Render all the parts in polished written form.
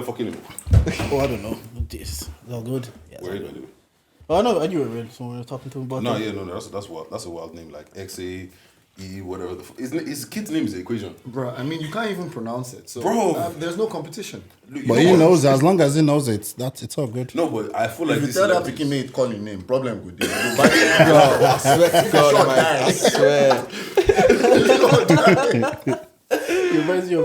real fucking name? Oh, I don't know. It's all good. Yeah, Where are you gonna do? Oh, I know. I knew it real. So we were talking to him about No, that's a wild name, like XA. Whatever the his kid's name is the equation, bro. I mean, you can't even pronounce it, so bro. There's no competition. Look, But he knows, as long as he knows it, it's all good. No, but I feel like If you this tell that is picky mate call your name, problem with it. I swear to God, man. I swear. It reminds me of,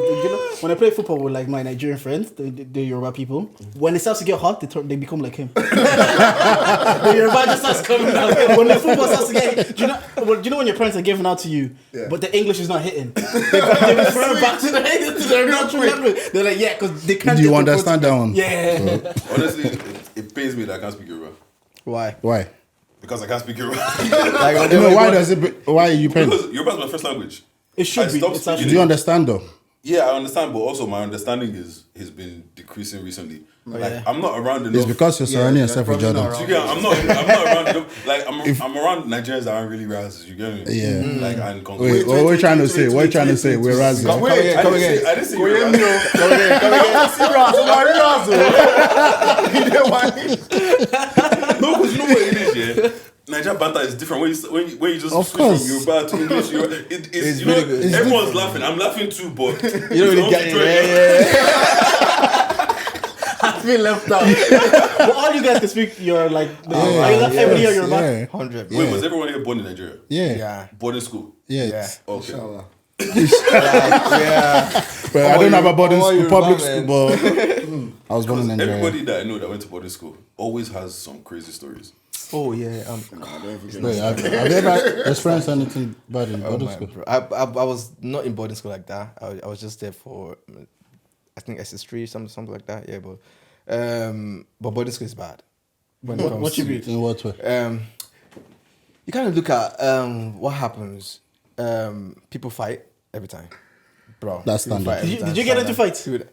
when I play football with like my Nigerian friends, the Yoruba people, when it starts to get hot, they become like him. The Yoruba just starts coming out. When the football starts to get, do you know when your parents are giving out to you, but the English is not hitting? They refer back to their natural language. They're like, yeah, because they can't. Do you understand that one? Yeah. honestly, it pains me that I can't speak Yoruba Why? because I can't speak Yoruba. Why are you paying? Because Yoruba is my first language. It should be. stopped It's speaking actually, Do you understand though? Yeah, I understand, but also my understanding has been decreasing recently. I'm not around enough. It's because you're surrounding yourself with Jordan. I'm not around enough. Like I'm around Nigerians that aren't really razzes. You get me? Yeah. Like and Wait, what are you trying to say? What are you trying to say? We're razzing. Come again. I didn't say you were No, because you know what it is, yeah. Nigerian banter is different when you just Of switch from course. Yoruba to English. It's you know, really good. everyone's laughing. I'm laughing too, but You don't really get it. I feel left out. But all you guys can speak, you're like, are you left everybody on Yoruba? Yeah. 100. Wait, was everyone here born in Nigeria? Yeah. Yeah. Boarding school? Yeah. Yeah. Okay. Inshallah. Yeah. But I don't have a boarding Oh, school, you're public right, school, but I was born in Nigeria. Everybody that I know that went to boarding school always has some crazy stories. Oh, yeah. Wait, have you ever experienced anything bad in boarding Man, school? bro. I was not in boarding school like that. I was just there for, I think SS3, something like that. Yeah, but boarding school is bad. When it comes What you to- mean? In what way? You kind of look at what happens. People fight every time, bro. That's People standard. fight every Did time, you get into standard. fights? Dude,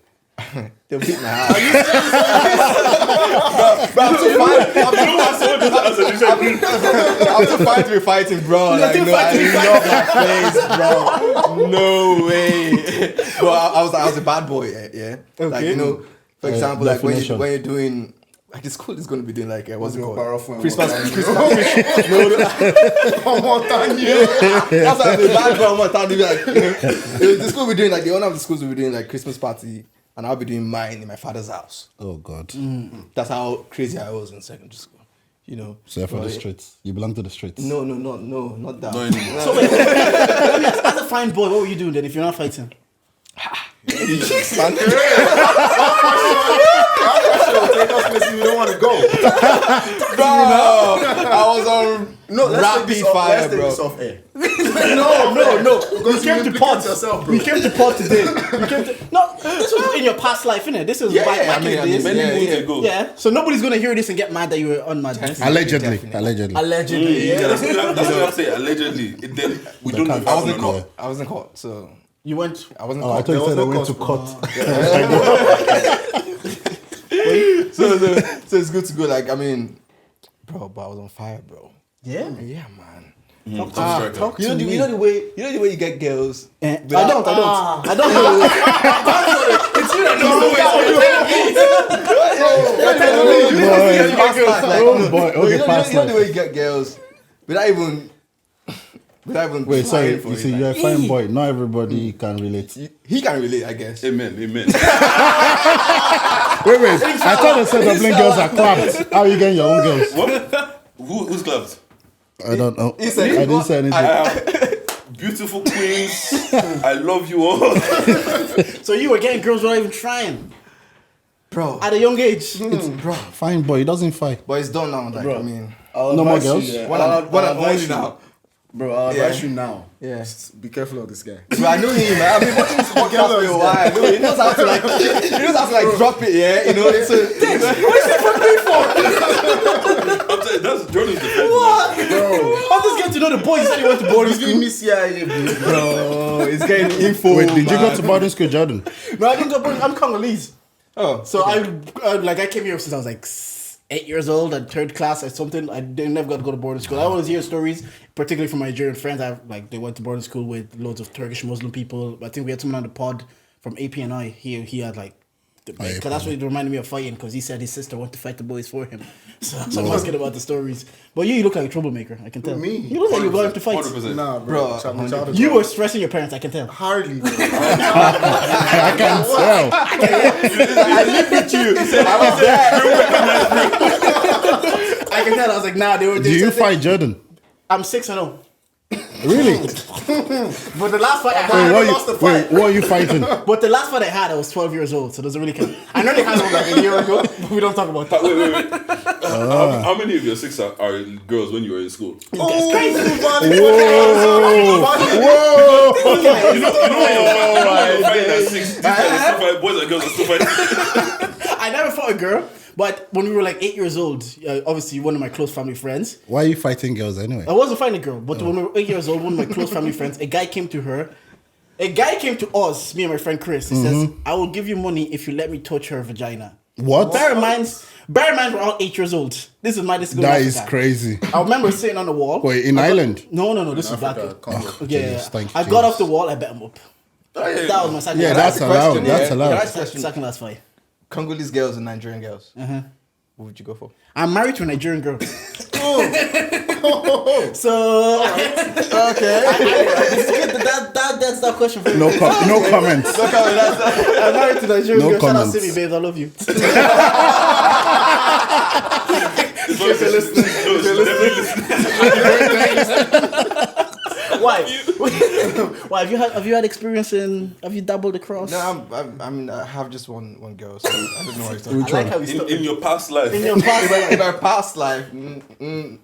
they'll beat my ass. Bro, I'm too fine to be fighting, bro. Like, no, I love my face, bro. No way. Bro, I was a bad boy, yeah. Like, you know, for example, like when definition. you're doing. Like the school is going to be doing like what's it Go called? powerful and Christmas. what That's why I'm a bad boy. I'm not be like, the school will be doing like the owner of the schools will be doing like Christmas party, and I'll be doing mine in my father's house. Oh God. That's how crazy I was in secondary school. You know. So you're for But the streets. You belong to the streets. No, not that. Not anymore. So wait, let me ask, as a fine boy, what were you doing then if you're not fighting? Man. Take us places we don't want to go. Bro, I was on rapid fire, Let's take this bro. off air. No. Because We came you to implicate pods. yourself, bro. We came to pod today. No, this was in your past life, innit? This is Yeah, back I in mean, the days. Many Yeah, moons yeah. ago. Yeah, so nobody's gonna hear this and get mad that you were on madness. Allegedly. Definitely. Allegedly. Allegedly, Yeah, yeah. that's what I'm saying. Allegedly, then we don't know if I happened wasn't or not. caught. I wasn't caught, so You went. I wasn't Oh, I caught. thought you said I no went to cost, court. So it's good to go. Like I mean, bro, but I was on fire, bro. Yeah. Yeah, man. Talk You know the way you get girls. I without- don't. I don't. It's you that knows. Oh boy. Okay, You know fast the way life. you get girls without even. Wait, sorry. trying for You it, see, like- you're a fine boy. Not everybody can relate. He can relate, I guess. Amen. Wait. I thought the set of bling girls are clapped. How are you getting your own girls? What? Who's clapped? I don't know. He said- I didn't say anything. I have beautiful queens. I love you all. So you were getting girls without even trying Bro. at a young age. Bro. Fine boy. He doesn't fight. But it's done now. Like, Bro. I mean, No more girls? what I'm only now. Bro, I'll advise Yeah. you now. Yeah. Just be careful of this guy. Bro, I know him, man. I've been watching this podcast for a while. I know he knows how to like, drop it, yeah. You know, it's I'm saying that's Jordan's defense. I'm just getting to know the boys that he went to boarding He's giving me CIA, bro. bro, it's getting info. Wait, did you go to boarding school, Jordan? No, I didn't go boarding. I'm Congolese. Oh, So I came here since I was like 8 years old, at third class or something. I never got to go to boarding school. I always hear stories, particularly from my Nigerian friends. They went to boarding school with loads of Turkish Muslim people. I think we had someone on the pod from APNI. He had like Because that's what it reminded me of fighting. Because he said his sister wanted to fight the boys for him. So I'm asking about the stories. But you look like a troublemaker. I can tell. Me? You look like you're going to fight. 100%. Nah, bro. You were stressing your parents. I can tell. hardly. Bro. I can tell. I lived with you. I was there. I can tell. I was like, nah, they were. Do you fight Jordan? I'm 6-0. Really? But the last fight I had, What are you fighting? But the last fight I had, I was 12 years old, so it doesn't really count. I know they had one like a year ago, but we don't talk about that. Wait. How many of your 6 are girls when you were in school? It's crazy. Whoa! You know when you're fighting at 6, these guys are still fighting, boys and girls are still fighting. I never fought a girl, but when we were like 8 years old, obviously one of my close family friends. Why are you fighting girls anyway? I wasn't fighting a girl, but when we were 8 years old, one of my close family friends, a guy came to us, me and my friend Chris. He says, I will give you money if you let me touch her vagina. What? Bear in mind, we're all 8 years old. This is That is crazy. I remember sitting on the wall. Wait, in Ireland? No, this is back. Jesus, thank you, I got Jesus. off the wall, I bet him up. That was my second. Yeah, that's allowed. That's allowed. Second last fight. Congolese girls and Nigerian girls. What would you go for? I'm married to a Nigerian girl. So Okay. that's that question for you. No comments. I'm married to a Nigerian No girl. Shout out comments. Simi, babes. I love you. If you're listening. Why? Why have you had experience in? Have you dabbled across? No, I mean, I have just one girl, so I don't know what you're talking I like how we start. In your past life. In your past life. in my past life,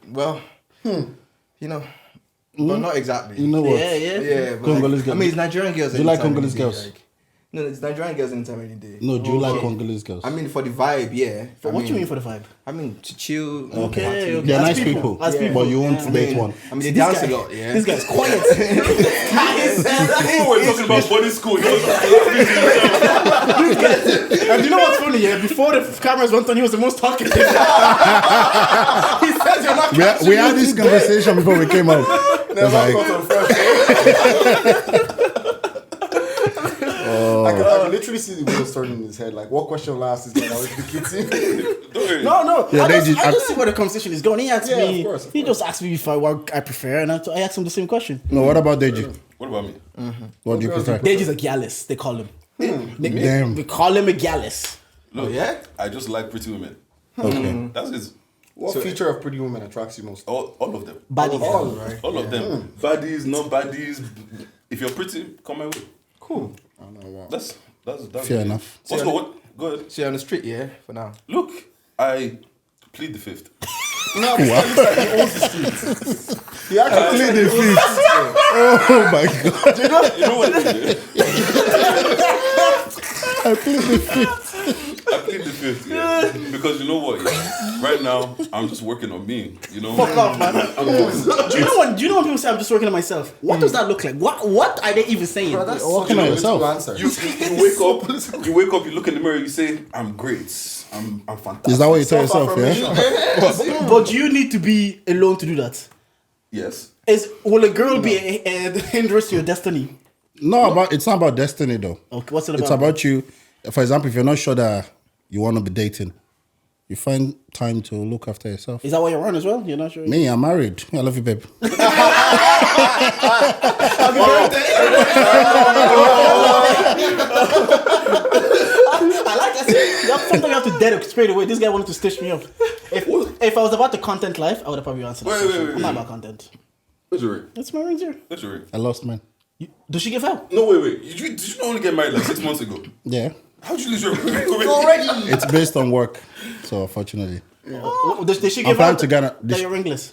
well, you know, but not exactly. You know what? Yeah, but Congolese I girls. mean, it's Nigerian girls. Do you like anytime, Congolese any day, girls? like- no, it's Nigerian girls anytime, any day. No, do you like Congolese girls? I mean, for the vibe, yeah. What do you mean for the vibe? I mean, to chill. Okay. They're As nice people, As people. but you won't date one. I mean, they dance a lot, yeah. This guy's quiet. We're talking about body school. And you know what's funny? Yeah, before the cameras went on, he was the most talkative. He says you're not. We had this conversation before we came out. It's like, I can literally see the wheels turning in his head. Like, what question will I ask this guy? I was thinking. No. Yeah, I Deji, just see where the conversation is going. He asked me. of course. He just asked me if what I prefer, and I asked him the same question. no, what about Deji? What about me? What do you prefer? Deji's a gallus. They call him. Damn. We call him a gallus. Look, yeah? I just like pretty women. Okay. That's it. What feature of Pretty Woman attracts you most? All of them. Body. Right? All of them. Baddies, not baddies. If you're pretty, come my way. Cool. I don't know. Wow. That's Fair enough. What's what? Go ahead. So you're on the street, yeah, for now. Look, I plead the fifth. No, he actually Plead the fifth. Oh my god. You know what? I plead the fifth. I plead the fifth, yeah. Because you know what? Yeah? Right now, I'm just working on me. You know. Fuck off, man. Do you know when people say I'm just working on myself? What does that look like? What are they even saying? Bro, that's Working such on a yourself. answer. You wake up, you look in the mirror, you say, "I'm great. I'm fantastic." Is that what you tell yourself, yeah? But do you need to be alone to do that? Yes. Will a girl be a hindrance to your destiny? No, it's not about destiny though. Okay, what's it about? It's about you. For example, if you're not sure that you want to be dating, you find time to look after yourself. Is that why you're on as well? You're not sure? Me, I'm married. I love you, babe. I like that. Sometimes you have to dead it straight away. This guy wanted to stitch me up. If I was about the content life, I would have probably answered. Wait. I'm not about content. Where's your ring? It's my ring here. Where's your ring? I lost mine. Does she give out? No, wait. Did you only get married like 6 months ago? Yeah. How'd you lose your ring Already. It's based on work. So unfortunately. Does she I'm give planning out to get that you're ringless?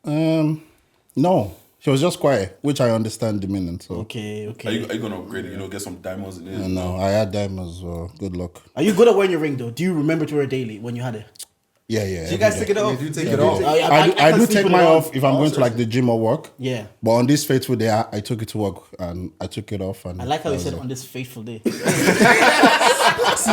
No. She was just quiet, which I understand the meaning. So Are Okay. you gonna upgrade it? You know, get some diamonds in it. no, I had diamonds. Good luck. Are you good at wearing your ring though? Do you remember to wear it daily when you had it? Yeah. Do you guys take it off? You take it off. I can do sleep take with mine it on. off if I'm going to like the gym or work. Yeah. But on this fateful day, I took it to work and I took it off. And I like how that you was said it. on this faithful day. See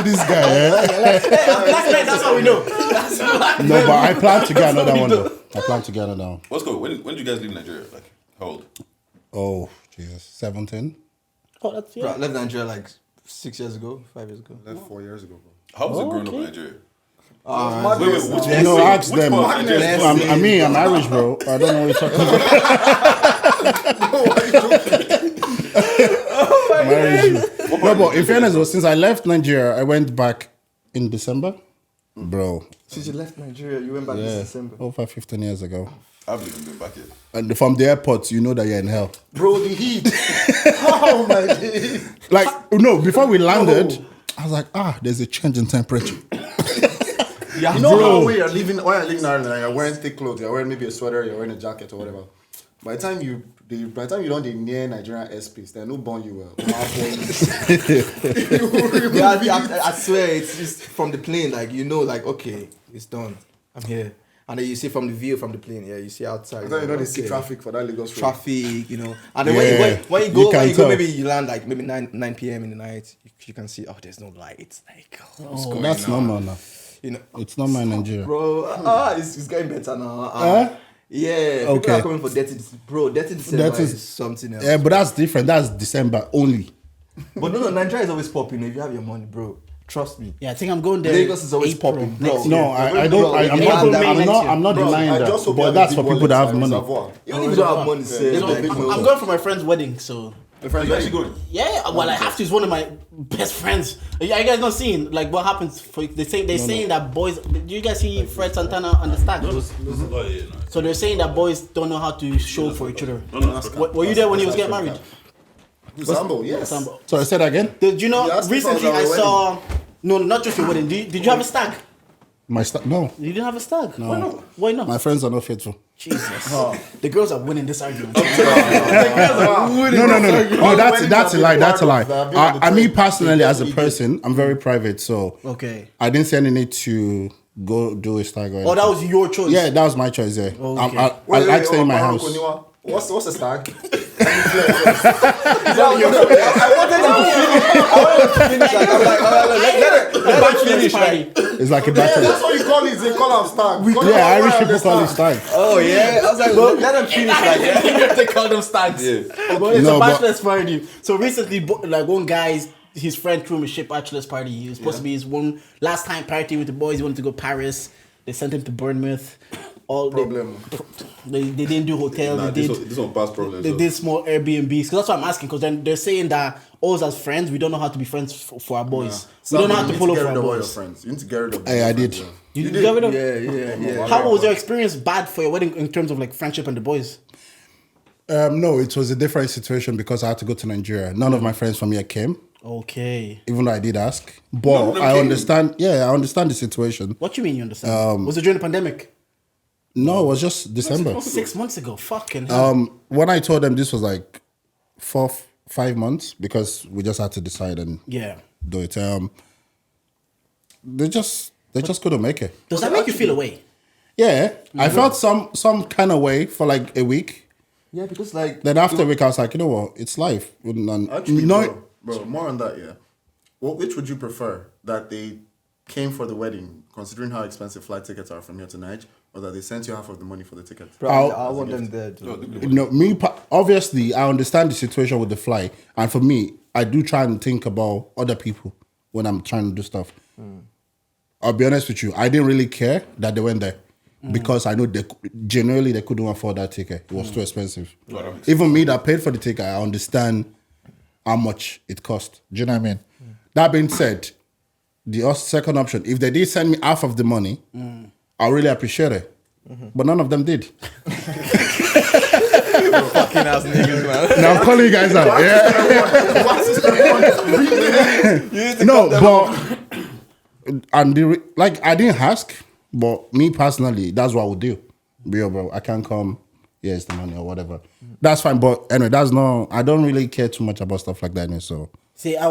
this guy, eh? Black men, that's how we know. That's black No, men. but I plan to get That's another what one we though. I plan to get another one. What's good? When did you guys leave Nigeria? Like, how old? Oh, Jesus. 17? Oh, that's Bro, I left Nigeria like 6 years ago, 5 years ago. Left 4 years ago, bro. How was it growing up in Nigeria? Wait, which You know, ask which them. part of Nigeria? I'm Irish, bro. I don't know what you're talking about. I'm Irish. No, but in fairness, though, since I left Nigeria, I went back in December. Bro. Since you left Nigeria, you went back this December. Over 15 years ago. I haven't even been back yet. And from the airport, you know that you're in hell. Bro, the heat. Oh my days. Like, no, before we landed, I was like, there's a change in temperature. You know how when you're leaving Ireland, you're wearing thick clothes, you're wearing maybe a sweater, you're wearing a jacket or whatever. By the time you don't near Nigerian airspace, they no burn you well. I swear, it's just from the plane, like, you know, like, okay, it's done. I'm here. And then you see from the view from the plane, you see outside. You know they see traffic for that Lagos road. Traffic, you know. And then when you go, maybe you land like maybe 9 p.m. in the night, you can see, there's no lights. Like, what's going That's on? normal now. You know, It's normal in Nigeria. bro, it's getting better now. Yeah, people Okay. are coming for dirty December is something else. Yeah, but that's different. That's December only. But no, Nigeria is always popping if you have your money, bro. Trust me. Yeah, I think I'm going there. Lagos is always April popping, next bro. year. No, I don't. Bro, I'm April, May next year. not Bro, denying I that. just hope you But have that's a for big people that wallet have and money. reservoir. Even if you don't have money, say, You know, like, I'm going for my friend's wedding, so The friends You actually going? yeah. Well, I have to. It's one of my best friends. Are you guys not seeing like what happens? For they're saying that boys. Do you guys see Fred Santana on the stack? Oh, yeah, no. So they're saying that boys don't know how to show for each other. No, that's okay. Were you there when he was getting married? Sambo, yes. Sambo. So I said again. Did you know You asked me recently about I our saw? No, not just your wedding. Did you have a stag? No, You didn't have a stag. Why not? Why not? my friends are not faithful. Jesus. The girls are winning this argument. No, that's a lie. That's a lie. I mean, personally, as a person, I'm very private, so Okay. I didn't see any need to go do a stag. Oh, that was your choice. Yeah, that was my choice. Yeah, Okay. I like staying in my house. What's a stag? finish, like, It's like a Yeah, battle. that's what you call it. They call them stag. Yeah, Irish people call it stag. oh yeah. I was like, well, let them finish, like, yeah. They call them stags. Yeah. But it's No, a but- bachelor's party. So recently, like one guy's his friend threw him a shit bachelor's party. He was supposed to be his one last time party with the boys. He wanted to go Paris. They sent him to Bournemouth. Problem. They didn't do hotel. Nah, they did. this one past problems. They did small Airbnbs. Because that's what I'm asking. Because then they're saying that us as friends, we don't know how to be friends for our boys. We don't know how to pull up for our your boys. friends. You need to get rid of Hey, I did. You got rid of. Yeah. How was your experience bad for your wedding in terms of like friendship and the boys? No, it was a different situation because I had to go to Nigeria. None of my friends from here came, Okay. even though I did ask. None But of them I came? understand. Yeah, I understand the situation. What you mean you understand? Was it during the pandemic? No, it was just December. 6 months ago. Fucking hell. When I told them this was like 5 months because we just had to decide and Yeah. do it. They just couldn't make it. Does that make you feel away? Yeah, I felt some kind of way for like a week. Yeah, because like Then after a week, I was like, you know what? It's life. And, Actually, you know, bro, more on that, yeah. Which would you prefer? That they came for the wedding, considering how expensive flight tickets are from here to Niger, or that they sent you half of the money for the ticket? bro, I want them there. obviously, I understand the situation with the fly, and for me, I do try and think about other people when I'm trying to do stuff. I'll be honest with you, I didn't really care that they went there because I know they couldn't afford that ticket. It was too expensive. Even me that paid for the ticket, I understand how much it cost. Do you know what I mean? That being said, the second option, if they did send me half of the money, I really appreciate it. But none of them did. Fucking ass niggas, man. Now I'm calling you guys out. Yeah. No, but and I didn't ask, but me personally, that's what I would do. Bro, I can't come. Here's the money or whatever. That's fine. But anyway, I don't really care too much about stuff like that. Anyway, so See, I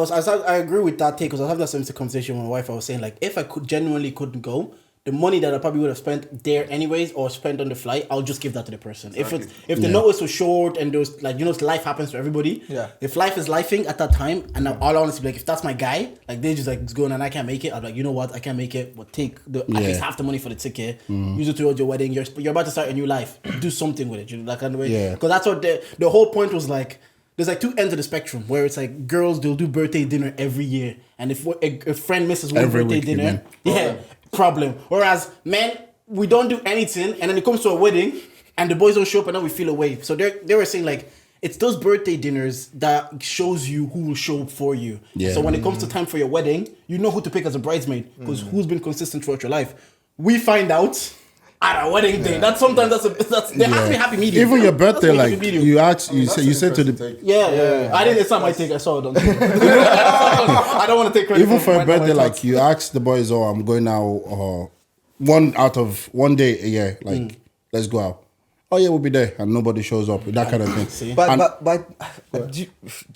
agree with that take because I was having that same conversation with my wife. I was saying like, if I couldn't go, the money that I probably would have spent there anyways or spent on the flight, I'll just give that to the person. Exactly. If the notice was short and there was like life happens to everybody. Yeah. If life is lifing at that time, and all honestly, like if that's my guy, like they just like it's going and I can't make it. I'm like, you know what, I can't make it. But take at least half the money for the ticket. Use it towards your wedding. You're about to start a new life. Do something with it. You know, like anyway. Yeah. Because that's what the whole point was like. there's like two ends of the spectrum where it's like girls, they'll do birthday dinner every year, and if a friend misses one Every birthday week, you dinner, mean? problem. Whereas men, we don't do anything, and then it comes to a wedding, and the boys don't show up, and then we feel away. So they were saying like, it's those birthday dinners that shows you who will show up for you. Yeah. So when it comes to time for your wedding, you know who to pick as a bridesmaid because who's been consistent throughout your life. We find out at our wedding day. There has to be happy medium. Even your There has to birthday, be happy like medium. you asked, you That's said an to the interesting take. Yeah. I didn't. It's not my take. I saw it on. I don't want to take credit. even for my a birthday, thoughts. like you ask the boys, oh, I'm going out, one day a year, like let's go out. Oh yeah, we'll be there, and nobody shows up. That kind of thing. See? But do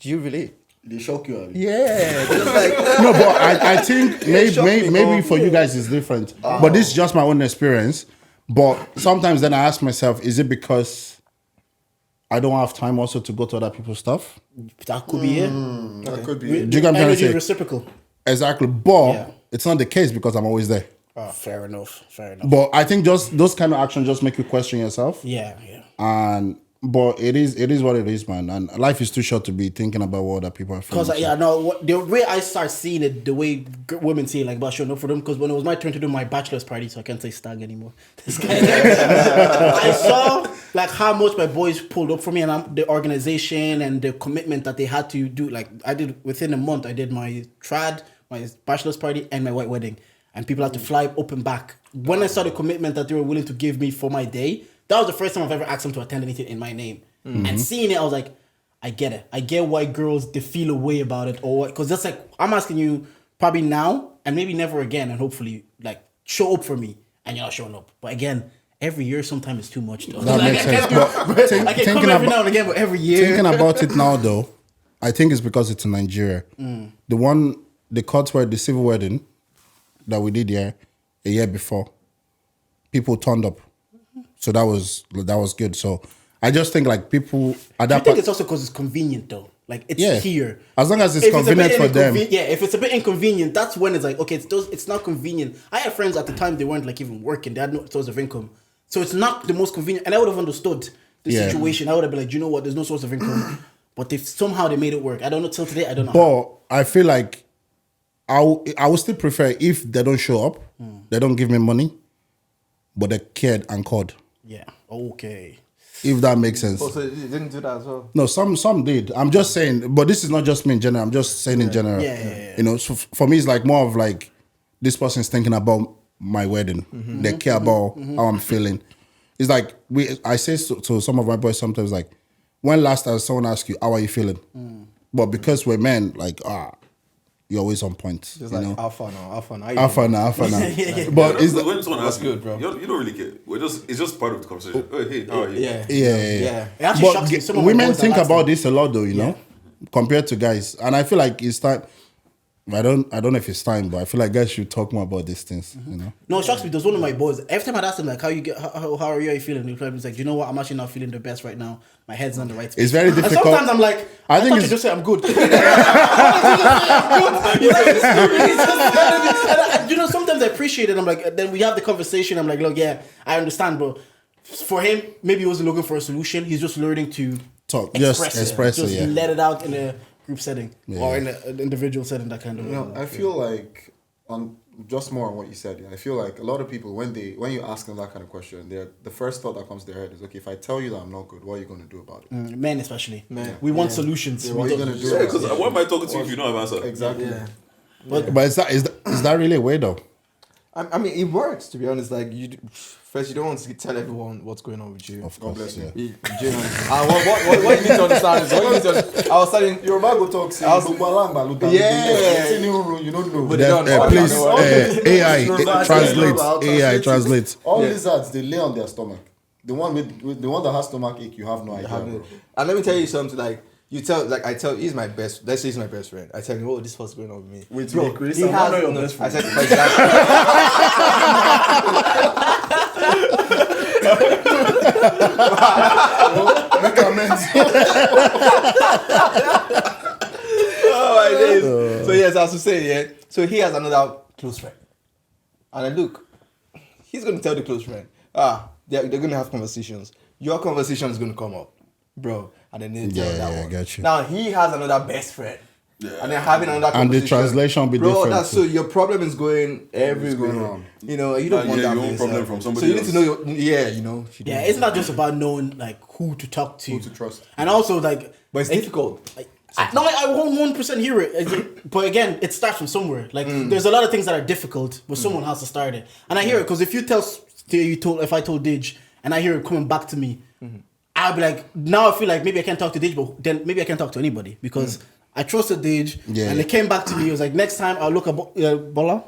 you relate? They shock you. Abi? Yeah, just like No, but I think shock me, maybe bro. for you guys it's different. But this is just my own experience. But sometimes then I ask myself, is it because I don't have time also to go to other people's stuff? That could be it. That could be. Do you get what I'm trying to Energy say? is reciprocal. Exactly. But Yeah. it's not the case because I'm always there. Fair enough. But I think just those kind of actions just make you question yourself. Yeah. But it is what it is, man. And life is too short to be thinking about what other people are feeling. Because the way I start seeing it, the way women see it, like about showing up for them. Because when it was my turn to do my bachelor's party, so I can't say stag anymore. This guy, I saw like how much my boys pulled up for me, and the organization and the commitment that they had to do. Like I did within a month, I did my trad, my bachelor's party, and my white wedding, and people had to fly up and back. When I saw the commitment that they were willing to give me for my day. That was the first time I've ever asked them to attend anything in my name. And seeing it, I was like, I get it. I get why girls, they feel a way about it. Or because that's like, I'm asking you probably now and maybe never again. And hopefully, like, show up for me. And you're not showing up. But again, every year sometimes it's too much. Though. That makes sense. But I can come every now and again, but every year. Thinking about it now, though, I think it's because it's in Nigeria. The courts were the civil wedding that we did here a year before. People turned up. So that was good. So I just think like people at that I think it's also because it's convenient though. Like it's here. As long as it's If convenient a bit for them. Yeah, if it's a bit inconvenient, that's when it's like, okay, it's not convenient. I had friends at the time, they weren't like even working. They had no source of income. So it's not the most convenient. And I would have understood the situation. I would have been like, do you know what? There's no source of income. But somehow they made it work. I don't know till today. I don't know how. But I feel like I would still prefer if they don't show up, they don't give me money, but they cared and called. Yeah. Okay. If that makes sense. Oh, so you didn't do that as well? No, some did. I'm just saying, but this is not just me in general. I'm just saying in general. Yeah. You know, so for me, it's like more of like this person's thinking about my wedding. They care about how I'm feeling. It's like I say to some of my boys sometimes like, when last time someone asked you, how are you feeling? But because we're men, like you're always on point. Just you like know? alpha now. Alpha now. But is when someone asks good, bro. you don't really care. It's just part of the conversation. Oh, hey, how are you? Yeah. yeah. It actually shocks me. But Some of my women boys think that ask about me. this a lot though, you know, compared to guys. And I feel like it's time. I don't know if it's time, but I feel like guys should talk more about these things, you know. No, it shocks me. There's one of my boys. Every time I'd ask him like, how are you feeling? He's like, you know what? I'm actually not feeling the best right now. My head's on the right space. It's very difficult. And sometimes I'm like, I think thought it's- you just say I'm good. And you know, sometimes I appreciate it. I'm like, then we have the conversation. I'm like, look, yeah, I understand, bro. For him, maybe he wasn't looking for a solution. He's just learning to Talk, just express it, just yeah. let it out in a group setting or in an individual setting, that kind of. I feel like on just more on what you said. I feel like a lot of people when you ask them that kind of question, the first thought that comes to their head is, okay, if I tell you that I'm not good, what are you going to do about it? Men especially. We want solutions. What are you going to do? Yeah, about because it? what am I talking to you if you don't have an answer? Exactly. Yeah. But is that really a way though? I mean, it works, to be honest. Like, first, you don't want to tell everyone what's going on with you. Of course, bless you. yeah. What you need to understand is, I was studying... Your Bible talks. You don't know. But they don't know. Please, AI Translate. translate. All lizards, they lay on their stomach. The one that has stomach ache, you have no idea, bro. And let me tell you something, like, I tell, he's my best, let's say he's my best friend. I tell him, oh, this is what's going on with me. Wait, Bro, Chris, he I'm has not your no, best I friend. said, for example, Make amends. oh my days. So yes, I was to say, yeah. So he has another close friend. And I look, he's going to tell the close friend, they're going to have conversations. Your conversation is going to come up. bro, and then they tell that I one. get you. Now he has another best friend. Yeah. And then having another And the conversation. translation be bro, different That's too. so your problem is going everywhere. going on. You know, you don't want yeah, that your for own problem yourself. from somebody So you need to else. know your you know. Yeah, it's not just about knowing like who to talk to, Who to trust. and also like. But it's difficult. I 1% hear it, but again, it starts from somewhere. Like, there's a lot of things that are difficult, but someone has to start it. And I hear it because if if I told Dij, and I hear it coming back to me, I'll be like, now I feel like maybe I can't talk to Dij, but then maybe I can't talk to anybody because I trusted Dij, and it came back to me. It was like, next time I'll look at Bola.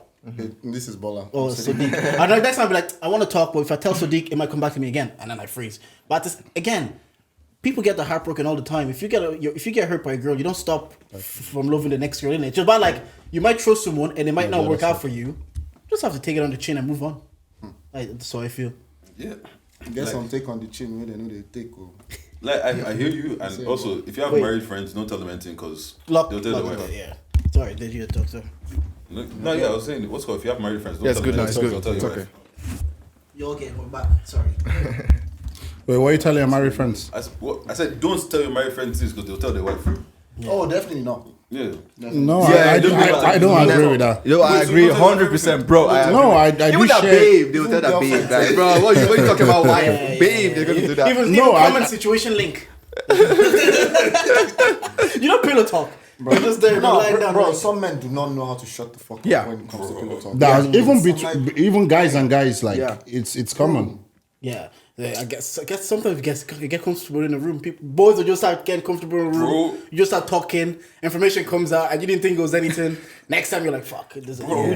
This is Bola. Oh, Sodique. And like, next time I'll be like, I want to talk, but if I tell Sodique, it might come back to me again, and then I freeze. But again, people get the heartbroken all the time. If you get hurt by a girl, you don't stop from loving the next girl, innit? It's just about like you might trust someone and it might not work out for you. You just have to take it on the chin and move on. That's how I feel. Yeah. Get some take on the chin when they know they take. Like I hear you, and also if you have married friends, don't tell them anything because they'll tell their wife. Yeah. Sorry, did you talk to? No, yeah, I was saying, what's called if you have married friends, don't Yeah, it's tell good them now. It's anything, good. they'll tell It's your okay. wife. You're okay. We're back. Sorry. Wait, what are you telling your married friends? I said, don't tell your married friends this because they'll tell their wife. Oh, definitely not. Yeah. No, Yeah, I don't agree with that. Yo, I so agree you don't tell 100%, bro. No, I Even do that share. babe, they will tell that babe, like, bro, what you talking about, wife? Yeah, Babe, they're gonna do that. Even No, comment situation link. You know pillow talk. Bro, just there, No, lying down. bro, like- some men do not know how to shut the fuck up Yeah. when it comes to pillow talk. That even Some even guys and guys like Yeah. it's common. Yeah, I guess sometimes you get comfortable in the room. Boys will just start getting comfortable in the room. Bro. You just start talking. Information comes out, and you didn't think it was anything. Next time you're like, "Fuck!" Who'd you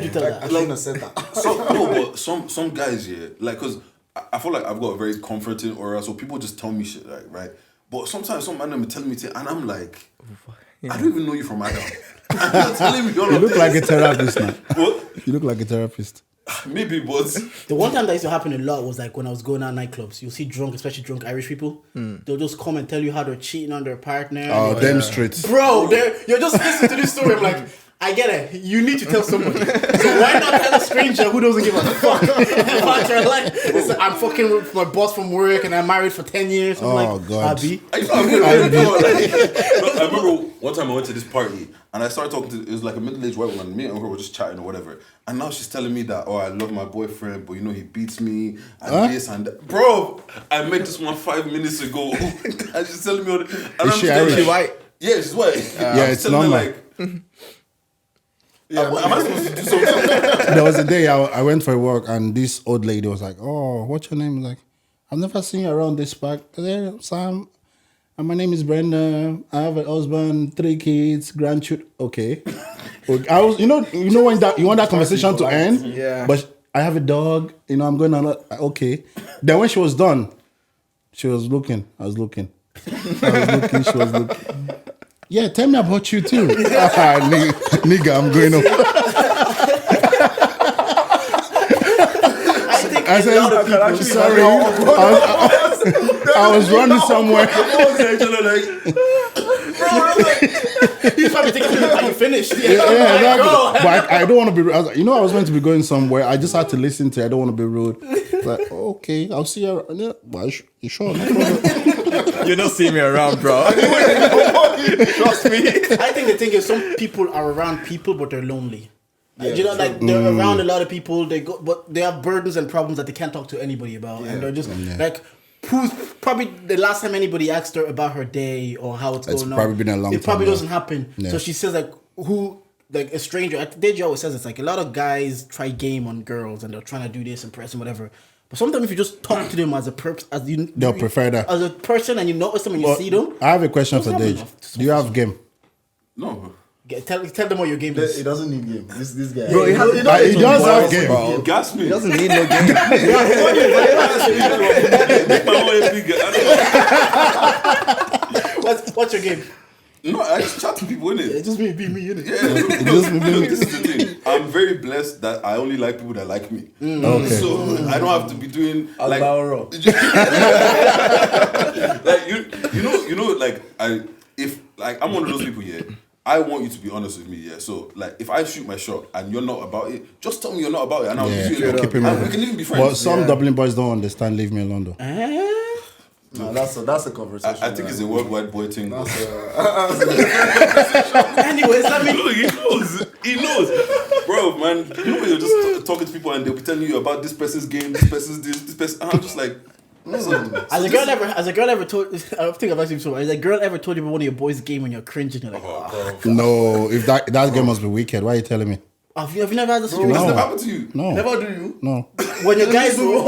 tell I that? shouldn't have said that. But some guys, yeah, like, cause I feel like I've got a very comforting aura, so people just tell me shit, like, right? But sometimes some man them tell me shit, and I'm like, I don't even know you from Adam. And you're telling me all You of look this. like a therapist now. What? You look like a therapist. Maybe, but The one time that used to happen a lot was like when I was going out nightclubs. You'll see drunk, especially drunk Irish people. They'll just come and tell you how they're cheating on their partner. Oh, them streets. Bro, you're just listening to this story. I'm like, I get it. You need to tell somebody. So why not tell a stranger who doesn't give a fuck about your life? It's like, I'm fucking with my boss from work and I'm married for 10 years. I'm Oh, like, God. Abby. I remember one time I went to this party and I started talking to, it was like a middle-aged white woman. Me and her were just chatting or whatever. And now she's telling me that, I love my boyfriend, but he beats me and this and that. Bro, I met this one 5 minutes ago. And she's telling me all the, and Is she Irish? She white? Yeah, she's white. Yeah, it's normal. Am I supposed to do something? There was a day I went for work and this old lady was like, "Oh, what's your name?" I was like, "I've never seen you around this park." There, Sam. And my name is Brenda. I have a husband, 3 kids, grandchildren. Okay. I was, you know when that you want that conversation to end. Yeah. But I have a dog. I'm going on. Okay. Then when she was done, she was looking. I was looking. She was looking. Yeah, tell me about you too. Nigga, I'm going up. I said, sorry. I was running somewhere. He's probably thinking, are you finished? Yeah, exactly. But I don't want to be. I was meant to be going somewhere. I just had to listen to it. I don't want to be rude. It's like, okay, I'll see you. Yeah, well, you sure? No problem. You don't see me around, bro. Trust me. I think the thing is, some people are around people, but they're lonely. Like, like they're around a lot of people. But they have burdens and problems that they can't talk to anybody about, and they're just like, who's probably the last time anybody asked her about her day or how it's going on. It's probably been a long time. It probably now. doesn't happen. Yeah. So she says like, like a stranger. Deji always says it's like a lot of guys try game on girls and they're trying to do this, impress and whatever. But sometimes if you just talk to them as a They'll prefer that. as a person and you notice them and you see them. I have a question for Doesn't have Dej. enough. Do you have game? No. Tell them what your game He is. doesn't need game. This guy. Bro, he He does have game. You gas me. He doesn't need no game. What's your game? No, I just chat to people, innit? It's just me, innit? Yeah, look, this is the thing. I'm very blessed that I only like people that like me. Okay. So I don't have to be doing like, Alvaro. like you know, like I'm one of those people here. I want you to be honest with me, yeah. So like, if I shoot my shot and you're not about it, just tell me you're not about it, and I'll Yeah, give you keep it and moving. we can even be friends. But some Dublin boys don't understand. Leave me alone though. No, look. That's a conversation. I think it's a worldwide boy thing. Anyways, let me. Look, he knows, bro, man. You know when you're just talking to people and they'll be telling you about this person's game, this person's this person. And I'm just like, listen. Has a girl ever told? I think I've asked you before. Has a girl ever told you about one of your boys' game and you're cringing? You're like, Bro. No, if that game must be wicked. Why are you telling me? have you never had this situation? It's never happened to you. No. Never do you? No. When your guys move,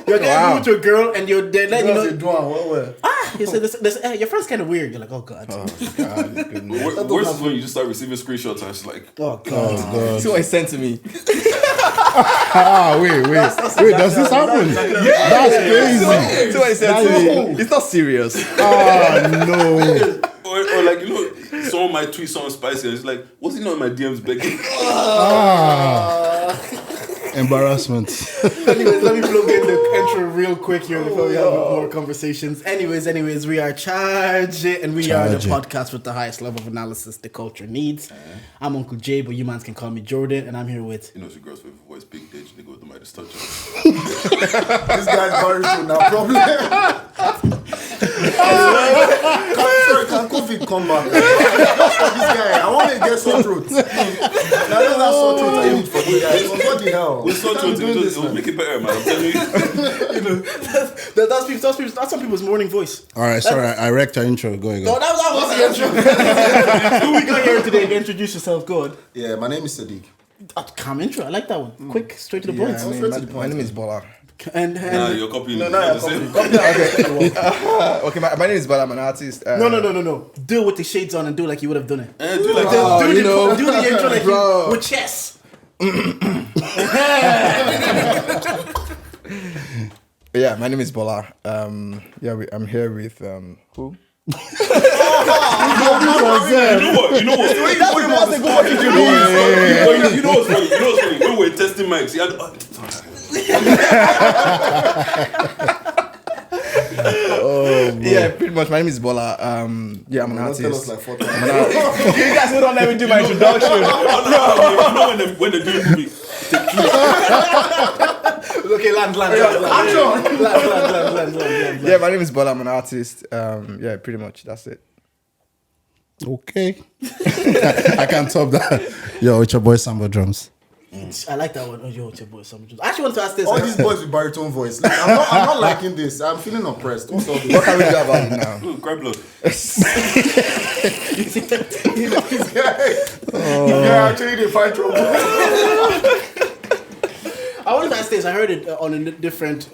your guys move to a girl and they're letting you know. You say this, your friend's kind of weird. You're like, oh god. God, goodness. Worse is when you just start receiving screenshots and it's like, Oh god. God. See what he sent to me. Wait. Does this happen? That's crazy. See what he sent to me. It's not serious. No. or like, you know, someone might tweet something spicy and it's like, what's he not in my DMs begging? Embarrassment. Anyways, let me plug in the intro real quick here before we have more conversations. Anyways, we are Charge It, and we are the podcast with the highest level of analysis the culture needs. I'm Uncle Jay, but you mans can call me Jordan, and I'm here with. You know, it's your girl's favorite voice, Big Deji, nigga with the Midas touch. This guy's going through now problem. Can COVID come back? This guy, I want to get sore throat. Now that's that sore throat I need for you guys. What the hell? With so to it'll make it better, man. I'm telling you. That's some people's morning voice. All right, sorry, I wrecked your intro. Go again. No, that was the intro. Who we got here today? Introduce yourself. Go on. Yeah, my name is Sodique. Calm intro. I like that one. Quick, straight to the point. My name is Bola. And Nah, you're copying. No, the same. Okay, my name is Bola. I'm an artist. No. Do it with the shades on and do like you would have done it. Do like Do the intro like you with chess. Yeah, my name is Bola. I'm here with who? You know what? When we were testing mics, he had. Yeah, pretty much. My name is Bola. I'm an artist. Tell us like 4 times. You guys who don't let me do my introduction. You know when they're doing movie. Okay, land. Yeah, my name is Bola. I'm an artist. Yeah, pretty much. That's it. Okay. I can't top that. Yo, it's your boy Sambo drums. I like that one. Oh, yo, it's your boy. I actually want to ask this. All these boys with baritone voice. Like, I'm not liking this. I'm feeling oppressed. What's all this? What can we do about it now? Cry blood. Yeah, actually they fight trouble. I wanted to ask this. I heard it on a different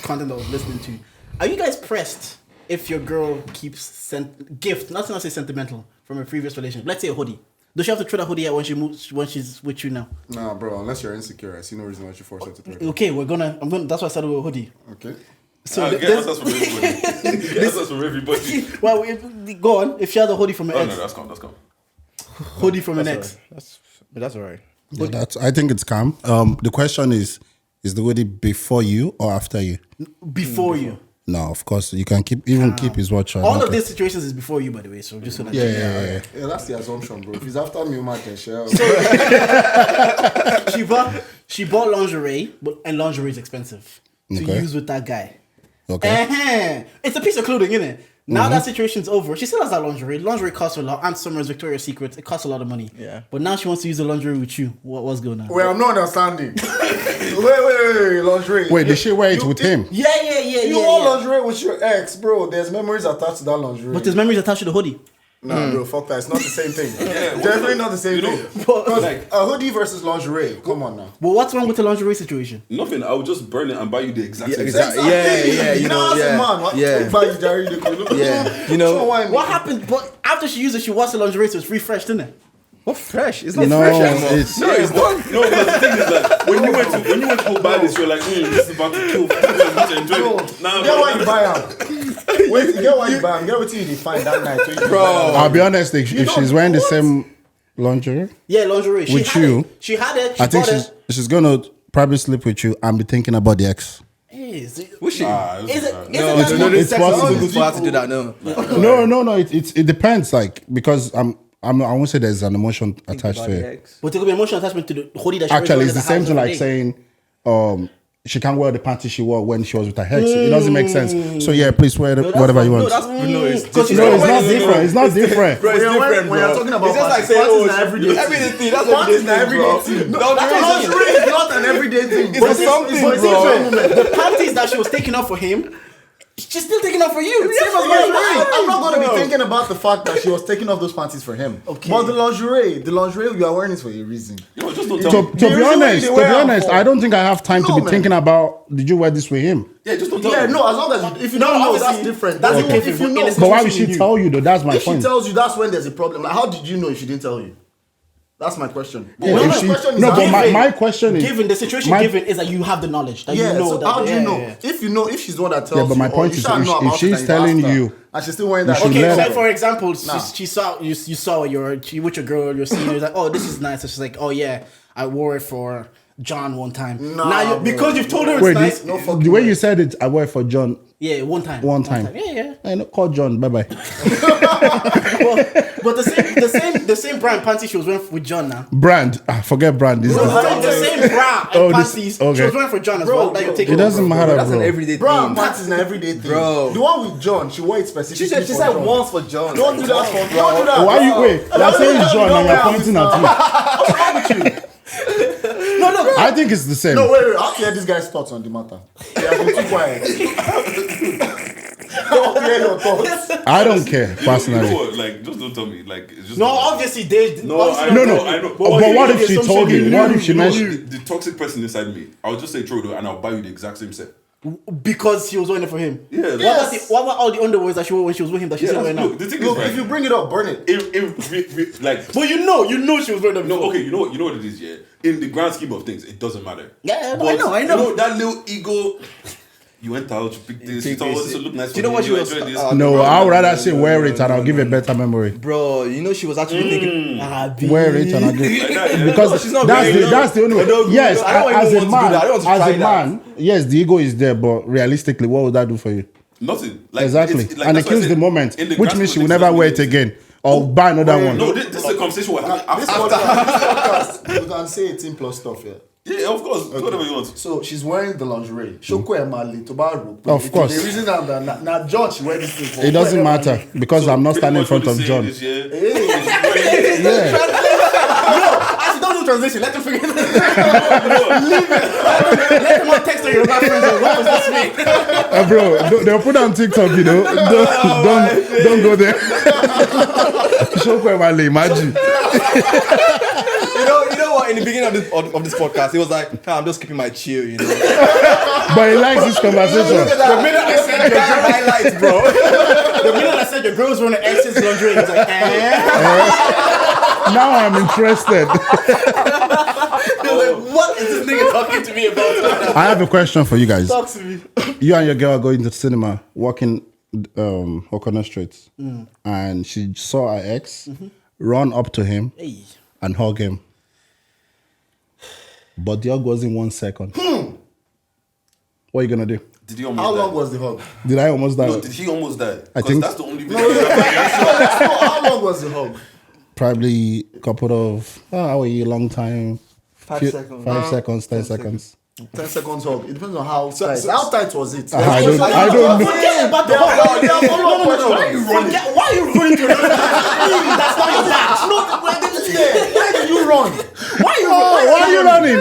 content I was listening to. Are you guys pressed if your girl keeps gift, not to say sentimental, from a previous relationship? Let's say a hoodie. Does she have to throw that hoodie out when she's with you now? Nah, bro. Unless you're insecure, I see no reason why you force her to throw it. Okay, I'm gonna. That's why I started with a hoodie. Okay. So Get answers from everybody. Get answers from everybody. Well, go on. If she has a hoodie from an Oh ex, no, that's calm. hoodie from an ex. That's all right. Yeah, I think it's calm. The question is the hoodie before you or after you? Before you. No, of course you can keep his watch on. All of these situations is before you, by the way. So just so that Yeah. Yeah, that's the assumption, bro. If he's after me, man can share. she bought lingerie, and lingerie is expensive to use with that guy. Okay. It's a piece of clothing, isn't it? Now that situation's over, she still has that lingerie. Lingerie costs a lot. Aunt Summer's, Victoria's Secret, it costs a lot of money. Yeah. But now she wants to use the lingerie with you. What's going on? Wait, I'm not understanding. wait, lingerie. Wait, did she wear it with him? Yeah. You want lingerie with your ex, bro. There's memories attached to that lingerie. But there's memories attached to the hoodie. Nah, bro, fuck that. It's not the same thing. Definitely not the same thing. But, Like a hoodie versus lingerie. Come on now. but what's wrong with the lingerie situation? Nothing. I would just burn it and buy you the exact same. exactly. Yeah, you know, as a man, what? yeah. Buy you Jerry, You know, What happened? But after she used it, she washed the lingerie, so it's refreshed, isn't it? what fresh? It's not No, fresh anymore. it's No, it's not. No, but the thing is that when you went to go buy this, you're like, this is about to kill. To enjoy it. Nah, Get why you buy them. Wait, get why you buy them. Get what you define that night. I'll be honest, if she's wearing the same lingerie Yeah, lingerie. with you, She had it. She I think bought it. she's gonna probably sleep with you and be thinking about the ex. Hey, is it? Wish it. Is it? No, Isn't that it's possible. possible good for her to do that. No. No, it depends, like, because I won't say there's an emotion attached to it. But there could be emotional attachment to the hoodie that she Actually, wears it's the around same house thing every like day. saying she can't wear the panties she wore when she was with her ex. It doesn't make sense. So yeah, please wear whatever you want. It's It's not different. It's not different. Bro, it's different, When bro. you're talking about it's just like parties, saying, parties oh, is an everyday everyday thing. thing. That's Parties is everyday an thing, bro. everyday thing. No, Lingerie is not an everyday thing. It's something, But bro. The panties that she was taking off for him, she's still taking off for you. Same as I'm mine. not going to be thinking about the fact that she was taking off those panties for him. Okay. But the lingerie you are wearing is for a reason. Yo, just don't tell To me. be reason why honest, they wear them for- I don't think I have time to No, be man. thinking about did you wear this with him? Yeah, just don't tell Yeah, me. no, as long as if you don't know, that's different. That's That's okay. if you know. In a But why would situation she you tell you though? That's my If she point. tells you, that's when there's a problem. Like, how did you know if she didn't tell you? That's my question. Yeah, My if she- question is no, but how- my question is Given the situation my- given is that you have the knowledge that yeah, you know so that. how do you know? yeah. If you know, if she's the one that tells Yeah, but my you, point or is you shall if know she- about if she's it and telling asked her, you- and she's still wearing that. should Okay, let so her- for example, Nah. she saw you with your girl, you're seeing her, like, oh, this is nice. So she's like, oh yeah, I wore it for John one time. Nah, now bro. because you've told her it's Wait, nice. the way you said it, I wear for John Yeah, one time. one time. Yeah. I know, call John. Bye bye. But the same brand panty she was wearing with John now. Brand. Forget brand. This is- The same bra and Oh, this- panties okay. she was wearing for John as Bro, well. That bro, you're taking it doesn't over. matter, That's an bro. everyday Bro, thing. panties is an everyday thing. Bro. The one with John, she wore it specifically. She for said John. once for John. Don't do that for Don't do that. Why you wait? You're saying John and you're pointing at me. No. I think it's the same. No, wait. I'll hear this guy's thoughts on the matter. He has been too quiet. Don't hear your thoughts. I don't care You know personally. what? Like, just don't tell me. Like, it's just. No, obviously they. No, I No, know, no. I know. But what if she told you? What if she You know, mentioned? the toxic person inside me? I'll just say Trodo and I'll buy you the exact same set. Because she was wearing it for him. Yeah, What about all the underwears that she wore when she was with him that she's Yeah, still wearing now? look, the thing Look, is, right, if you bring it up, burn it. like, But you know she was wearing them. no, before. okay, you know what it is, yeah. In the grand scheme of things, it doesn't matter. Yeah, But, I know. You know that little ego. You went out, you picked this. You Pick thought this. this would look nice. Do you know for what me, she was- enjoyed this. No, I would rather say wear it and I'll give a better memory. Bro, you know she was actually thinking. Wear it and I'll give. Like that, yeah. Because No, she's not that's wearing the it. that's the only way. No, Yes, I don't as even a want to do man, that. I don't want to as try a man, yes, the ego is there, but realistically, what would that do for you? Nothing. Like, Exactly, it's- like, and it that's why I kills said, the moment, in the which grand means she scheme will of never things, wear it doesn't mean again or buy another one. No, this is a conversation we're having This after. podcast, you can say 18 plus stuff, yeah. Yeah, of course. Whatever you want. So she's wearing the lingerie. Shoko Emali, Tobaru. Of course. The reason that now John she wear this thing for. It doesn't matter because I'm not standing in front of John. Yeah, Actually, don't do translation. Let them figure it out. Leave it. Let them not text on your friends. What was this mean? bro, they'll put on TikTok, you know. Don't go there. Show Kwemale, imagine. You know what? In the beginning of this podcast, he was like, I'm just keeping my chill, you know. But he likes this conversation. The minute I said your girl, highlights, bro. the minute I said your girl's wearing an ex's lingerie, he's like, Now I'm interested. He was like, what is this nigga talking to me about? I have a question for you guys. Talk to me. You and your girl are going to the cinema, walking O'Connor Street, and she saw her ex run up to him Hey. and hug him. But the hug was in 1 second. What are you gonna do? Did he almost How die? long was the hug? Did I almost die? No, did he almost die? I Because think- that's the only reason. How long was the hug? Probably a couple of how are you? Long time. 5 seconds. 5 seconds, 10 seconds. 10 seconds hug. It depends on how tight. How tight was it? I don't know. Forget about the Why Why are you running to another man? That's not your dad. No, Why did you run? Why are you running?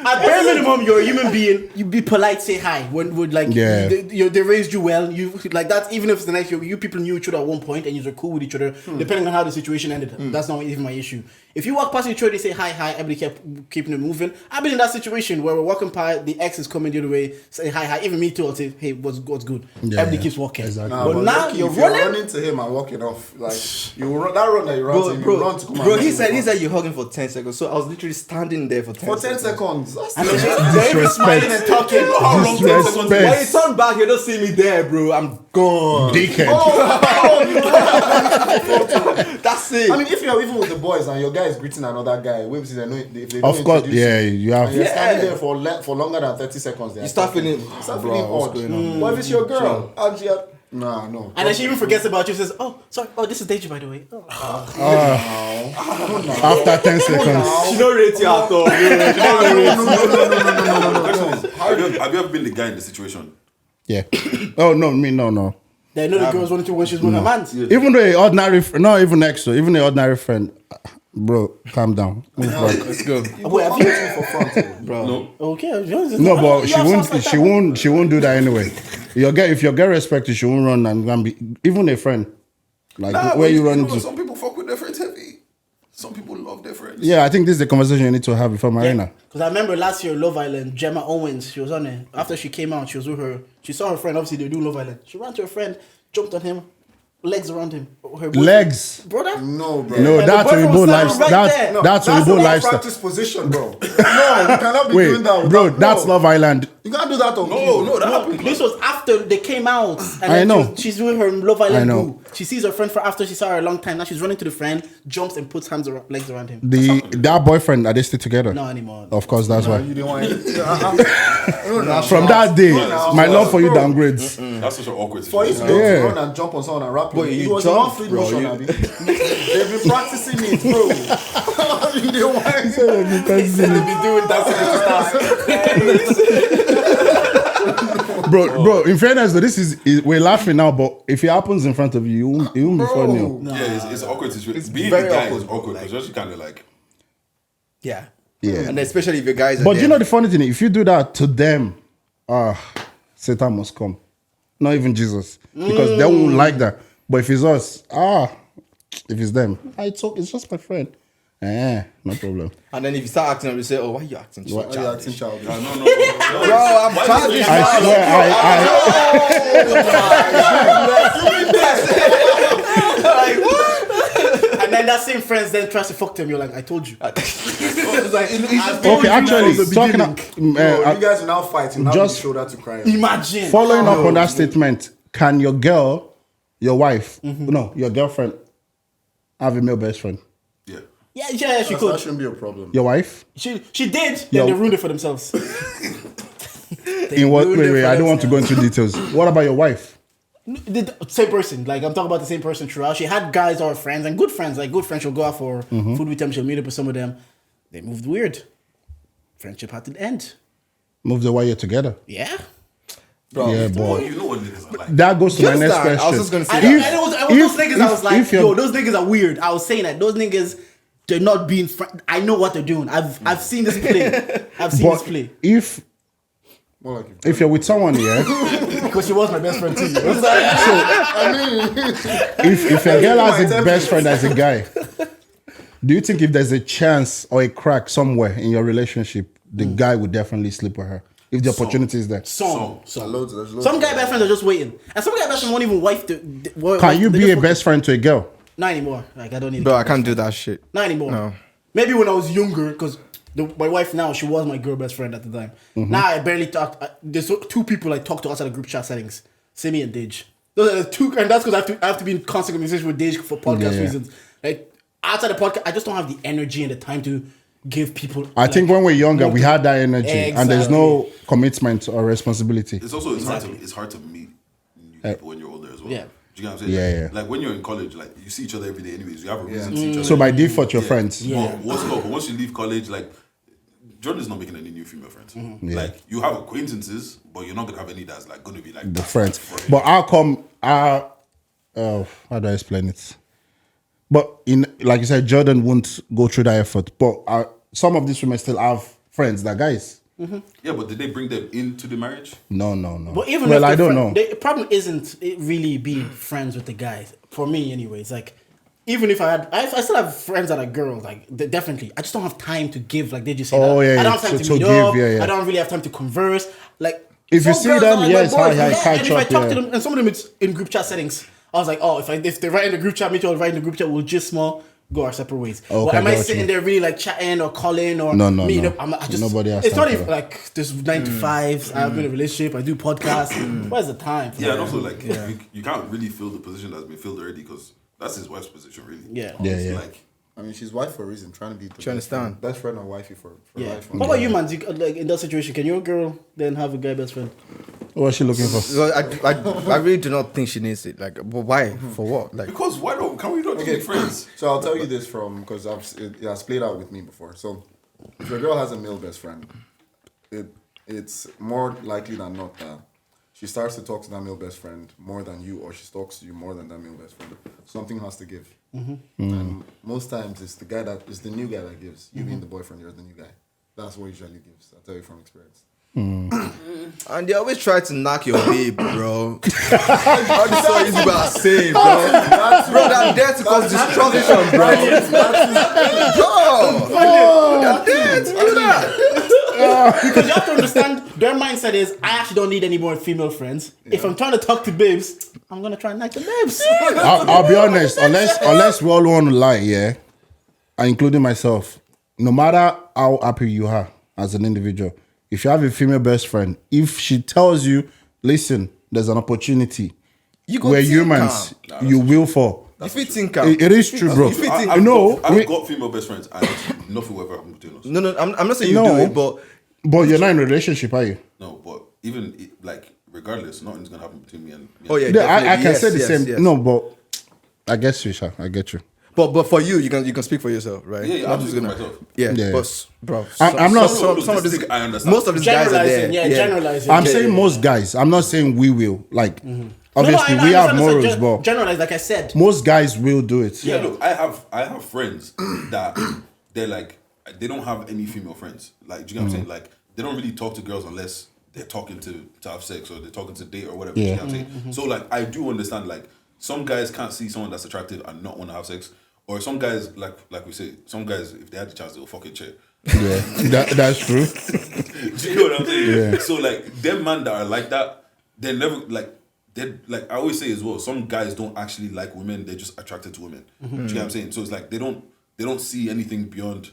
At bare minimum, you're a human being. You be polite, say hi. When would like Yeah. they raised you well. You like that. Even if it's the next you people knew each other at one point and you were cool with each other. Depending on how the situation ended, that's not even my issue. If you walk past each other, they say hi, everybody kept keeping it moving. I've been in that situation where we're walking by, the ex is coming the other way, say hi. Even me too. I'll say, hey, what's good? Yeah, Everybody yeah. keeps walking. Exactly. Nah, But now look, you're if running. to him and walking off. Like you run, that run that you run to him, you run to come bro, and he meet said him. you're hugging for 10 seconds. So I was literally standing there for 10 For seconds. 10 seconds. That's And it. they're even smiling and talking. How long? 10 seconds? When you Disrespect. turn back, you don't see me there, bro. I'm gone. Dickhead. That's it. I mean, if you're even with the boys and your guy is greeting another guy, if they don't Of course, introduce yeah, you, you have. and you're Yeah. standing there for longer than 30 seconds. you start feeling, odd. what's going on? But if it's your girl, and No. And then she even forgets about you. Says, "Oh, sorry. Oh, this is Deji, by the way." Oh. After 10 seconds. She don't rate you at all. The question is, have you ever been the guy in the situation? Yeah. Oh, no, me, no. They know the girls wanted to when she's with her mans. Yeah. Even though not even next to, even the ordinary friend, bro, calm down. Move back. Let's go. Wait, have you? For front, Bro. No. Okay. No, but she won't do that anyway. If your girl respect you, she won't run and be even a friend. Like where you run into. Some people fuck with their friends heavy. Some people love their friends. Yeah, I think this is the conversation you need to have before Marina. Because I remember last year, Love Island, Gemma Owens, she was on it. After she came out, she was with her. She saw her friend, obviously, they do Love Island. She ran to her friend, jumped on him, legs around him. Her boyfriend- Legs. Brother? No, bro. No, And that's the boyfriend Weibo was lifestyle. standing right there. That's That's Weibo the lifestyle. practice position, bro. No, you cannot be doing that. Wait, with bro, that, that's Love Island. You can't do that on No, that No, happened. this was after they came out. And I then know. she's doing her Love I Island know. boo. She sees her friend for after she saw her a long time. Now she's running to the friend, jumps and puts legs around him. That boyfriend, are they still together? Not anymore. Of course, that's why. You didn't want it. From that day, my love for you downgrades. That's such an awkward For you situation. to Yeah. run and jump on someone and rap, Boy, it you was jumped, one free bro, motion, you- Abi. They've been practicing it, bro. You didn't want it. They be doing that Bro, in fairness though, we're laughing now, but if it happens in front of you, it won't be funny. Yeah, it's awkward situation. It's Being very the guy awkward, is awkward because you're just kind of like, Yeah. Yeah. And especially if your guys are But there. you know the funny thing, if you do that to them, Satan must come. Not even Jesus. Because they won't like that. But if it's us, if it's them, it's just my friend. No problem. And then if you start acting up, you say, "Oh, why are you acting so Why are you childish?" acting childish? no. Bro, I'm childish. I swear, Like, what? And then that same friends then tries to fuck them. You're like, I told you. It's like, okay, actually, talking No, you guys are now fighting. Now just- you shoulder to cry. imagine. following up on that statement, can your girl, your wife, no, your girlfriend, have a male best friend? Yeah. Yeah, she That could. shouldn't be a problem. Your wife? She did. Then Yo. they ruined it for themselves. In what? ruined it Wait, for I don't want to go themselves. into details. What about your wife? The same person. Like I'm talking about the same person throughout. She had guys or friends and good friends. Like good friends, she'll go out for food with them. She'll meet up with some of them. They moved weird. Friendship had to end. Move the while you're together. Yeah. Bro, Yeah, Well, boy. you know what niggas are like. That goes to my Just next that. question. I was just gonna say I that. know, I was those niggas. I was like, if you're- yo, those niggas are weird. I was saying that those niggas, they're not being. I know what they're doing. I've seen this play. I've seen this But play More like if you're with someone, yeah, because she was my best friend too. It was if your girl has a best friend as a guy, do you think if there's a chance or a crack somewhere in your relationship, the guy would definitely sleep with her if the opportunity is there? some. there's loads Some guy best friends are just waiting, and some guy best friends won't even wife the. Can you be a best friend to a girl? Not anymore. Like I don't need. bro, I can't do that shit. Not anymore. No. Maybe when I was younger, because my wife now, she was my girl best friend at the time. Now I barely talk. There's two people I talk to outside of group chat settings. Simi and Dej. Those are the two, and that's because I have to be in constant communication with Dej for podcast Yeah. reasons. Like outside the podcast, I just don't have the energy and the time to give people. I think when we're younger, we had that energy, and there's Exactly. no commitment or responsibility. It's also it's hard to meet new people when you're older as well. Yeah. Do you get what I'm saying? Yeah, Like, yeah. like when you're in college, like you see each other every day anyways. You have a reason to see each other. So by default, you're friends. Yeah. But once you leave college, like Jordan's not making any new female friends. Like you have acquaintances, but you're not gonna have any that's like gonna be like The friends. But how come? How do I explain it? But like you said, Jordan won't go through that effort. But some of these women still have friends that guys. Yeah, but did they bring them into the marriage? No. But even well, if I don't friend, know. The problem isn't it really being friends with the guys. For me, anyways, like even if I still have friends that are girls. Like definitely, I just don't have time to give. Like they just say, Oh, that. yeah, I don't have time to to meet give, up. yeah. I don't really have time to converse. Like If you some see girls them, are like yes, my boys, hi, and catch if I up, talk yeah. to them, and some of them it's in group chat settings. I was like, oh, if they write in the group chat, me too, I'll write in the group chat. We'll just small go our separate ways. Okay, but am I got you. sitting there really like chatting or calling or No. meeting up? I just Nobody has It's time not for even that. like there's 9 to 5s. I'm in a relationship. I do podcasts. Where's the time? For Yeah, that? and also like you can't really fill the position that's been filled already because that's his wife's position, really. Yeah. Yeah, It's yeah. Like I mean, she's wife for a reason, trying to be the you understand? best friend or wifey for Yeah. life. What about you, man? Like in that situation, can your girl then have a guy best friend? What was she looking for? So I really do not think she needs it. Like, but why? For what? Like, Because why don't? Can we not just be friends? So I'll tell you this because it has played out with me before. So if your girl has a male best friend, it's more likely than not that she starts to talk to that male best friend more than you, or she talks to you more than that male best friend. Something has to give, and most times it's the new guy that gives. You being the boyfriend, you're the new guy. That's what usually gives. I'll tell you from experience. and they always try to knock your babe, bro. How the so easy about saying, bro? Bro, they're there to cause destruction, bro. They're there to do that. Because you have to understand, their mindset is, I actually don't need any more female friends. If I'm trying to talk to babes, I'm gonna try and knock the babes. I'll be honest. Unless we all want to lie, yeah, including myself. No matter how happy you are as an individual, if you have a female best friend, if she tells you, listen, there's an opportunity, we're humans, you will fall. If you think It is true, bro. I've got female best friends, and nothing will ever happen between us. No, I'm not saying you do it, but you're not in a relationship, are you? No, but even like regardless, nothing's gonna happen between me and. Oh yeah, I can yes, say the yes, same. yes. No, but I get you, Sha. I get you. But for you can speak for yourself, right? Yeah, Not I'm just speaking gonna. for myself. Yeah, Yeah. but bro, I'm not- Some of these, I understand. most of these guys are there. Generalizing, generalizing. I'm saying most guys. I'm not saying we will. Like, obviously, we have morals, but generalize, like I said. most guys will do it. Yeah, look, I have friends that they're like they don't have any female friends. Like, do you know what I'm saying? Like, they don't really talk to girls unless they're talking to have sex or they're talking to date or whatever. Do you know what I'm saying? So like, I do understand. Like, some guys can't see someone that's attractive and not want to have sex. Or some guys, like we say, some guys, if they had the chance, they'll fucking check. Yeah, that's true. Do you know what I'm saying? Yeah. So like, them man that are like that, they're never like, they're like I always say as well. Some guys don't actually like women; they're just attracted to women. Do you know what I'm saying? So it's like they don't see anything beyond.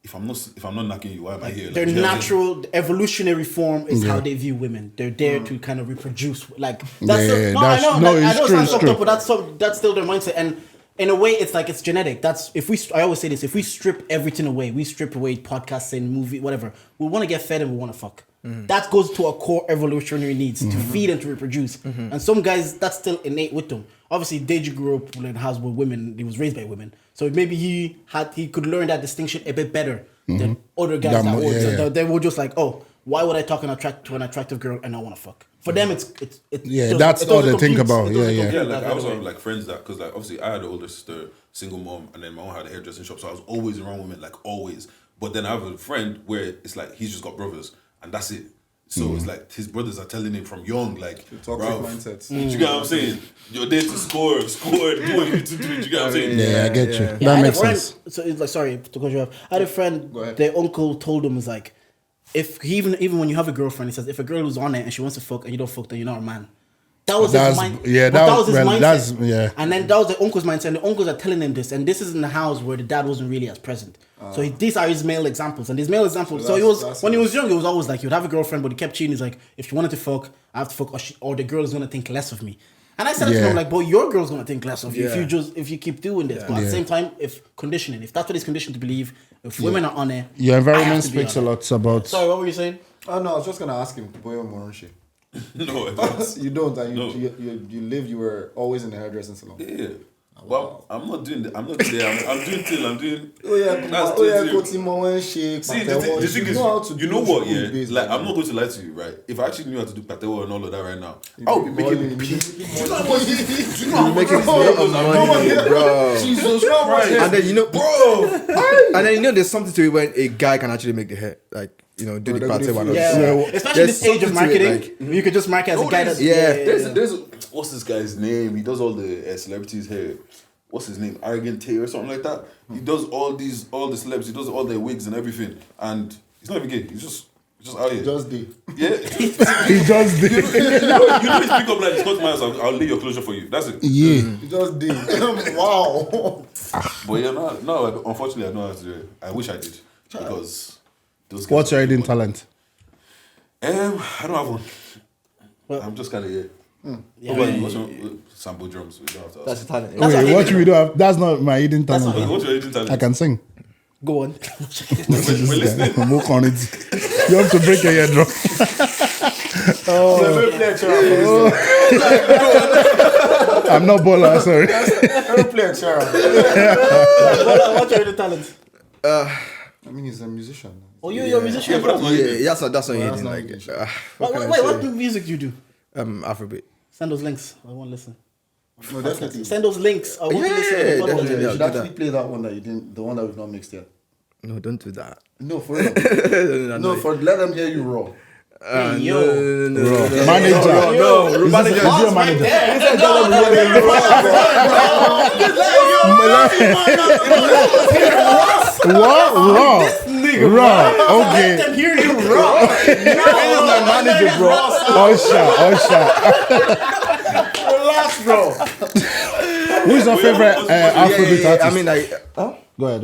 If I'm not knocking you, why am I here? Like, Their you know what I'm natural evolutionary form is how they view women. They're there to kind of reproduce. Like Yeah, that's yeah, I that's- know. no, Like, it's I know true, it it's sounds true. fucked up, but that's still their mindset. And in a way, it's like it's genetic. That's I always say this: if we strip everything away, we strip away podcasting, movie, whatever. We want to get fed and we want to fuck. That goes to our core evolutionary needs to feed and to reproduce. And some guys, that's still innate with them. Obviously, Deji grew up in a house with women. He was raised by women, so maybe he could learn that distinction a bit better than other guys that were. yeah. They were just like, oh, why would I talk to an attractive girl and not want to fuck? For them, it's Yeah, that's all they think about. It doesn't Yeah, compute Yeah, like that I was way. on like friends that because like obviously I had an older sister, single mom, and then my mom had a hairdressing shop, so I was always around women, like always. But then I have a friend where it's like he's just got brothers and that's it. So it's like his brothers are telling him from young, like, Toxic bro, mindsets. do you get what I'm saying? You're there to score, do what you need to do. Do you get what I'm saying? Yeah, I get you. Yeah, I That had makes a friend, sense. So it's like, sorry to cut you off. I had a friend. Go ahead. Their uncle told him, was like, if he even when you have a girlfriend, he says if a girl is on it and she wants to fuck and you don't fuck, then you're not a man. That was his mind. Yeah, but that was his well, mindset. that's yeah. And then that was the uncle's mindset. And the uncles are telling him this, and this is in the house where the dad wasn't really as present. So these are his male examples, and his male examples. So he was when he was young, he was always like he would have a girlfriend, but he kept cheating. He's like, if she wanted to fuck, I have to fuck, or the girl is gonna think less of me. And I said to Yeah. him like, but your girl's gonna think less of you Yeah. if you keep doing this. But at the same time, if that's what he's conditioned to believe, if women are on it, Your I environment have to be speaks a on it. lot about. Sorry, what were you saying? Oh no, I was just gonna ask him, Boyo Moronshi. No, it's You don't, and No. you were always in the hairdressing salon. yeah. Well, I'm not doing that. I'm not there. I'm doing till I'm doing. Oh yeah, That's oh yeah, till- go Timo shake. See, the thing is, you know what? Yeah, Based like on I'm not going to lie to you, right? If I actually knew how to do patewo and all of that right now, You I would be balling, making. you You're making money, bro. Jesus Christ. And then Bro, and then there's something to it when a guy can actually make the hair, like do the they're party good one. for Yeah, Yeah, especially there's this age of something to it, marketing, you could just market as a guy that's there's what's this guy's name? He does all the celebrities' hair. What's his name? Arrogant Tay or something like that. He does all the celebs. He does all their wigs and everything, and he's not even gay. He's just out here. Just the. Yeah. He just did. you know his pickup line is not my house. I'll lay your closure for you. That's it. Yeah. Just the. Wow. But yeah, no. Unfortunately, I don't know how to do it. I wish I did because those guys. What's your hidden talent? I don't have one. Well- I'm just kind of here. Yeah. What about you? What's your Sambo drums? We don't have to ask. That's the talent. Wait, what we do have? That's not my hidden talent. not bro. What's your hidden talent? I can sing. Go on. We're listening. Work on it. You have to break your eardrum. Let me play a charm. I'm not Bola, sorry. Let me play a charm. What's your hidden talent? I mean, he's a musician. Oh, you're a musician. Yeah, but that's not Yeah, it. that's not Well, hidden. that's not Like, hidden. What music do you do? Afrobeat. Send those links. I want to listen. No, definitely. Send those links. I want to listen. Yeah, I want to definitely. You listen. should do actually that. play that one that you didn't, the one that we've not mixed yet. No, don't do that. No, for real. No, Let them hear you raw. Hey, yo. no. Manager. No, manager. Is he a manager? What? Raw. Raw. Okay. Let them hear you raw. my manager, bro. Usher. Relax, bro. Who's your favorite Afrobeat artist? I mean, like, Go ahead.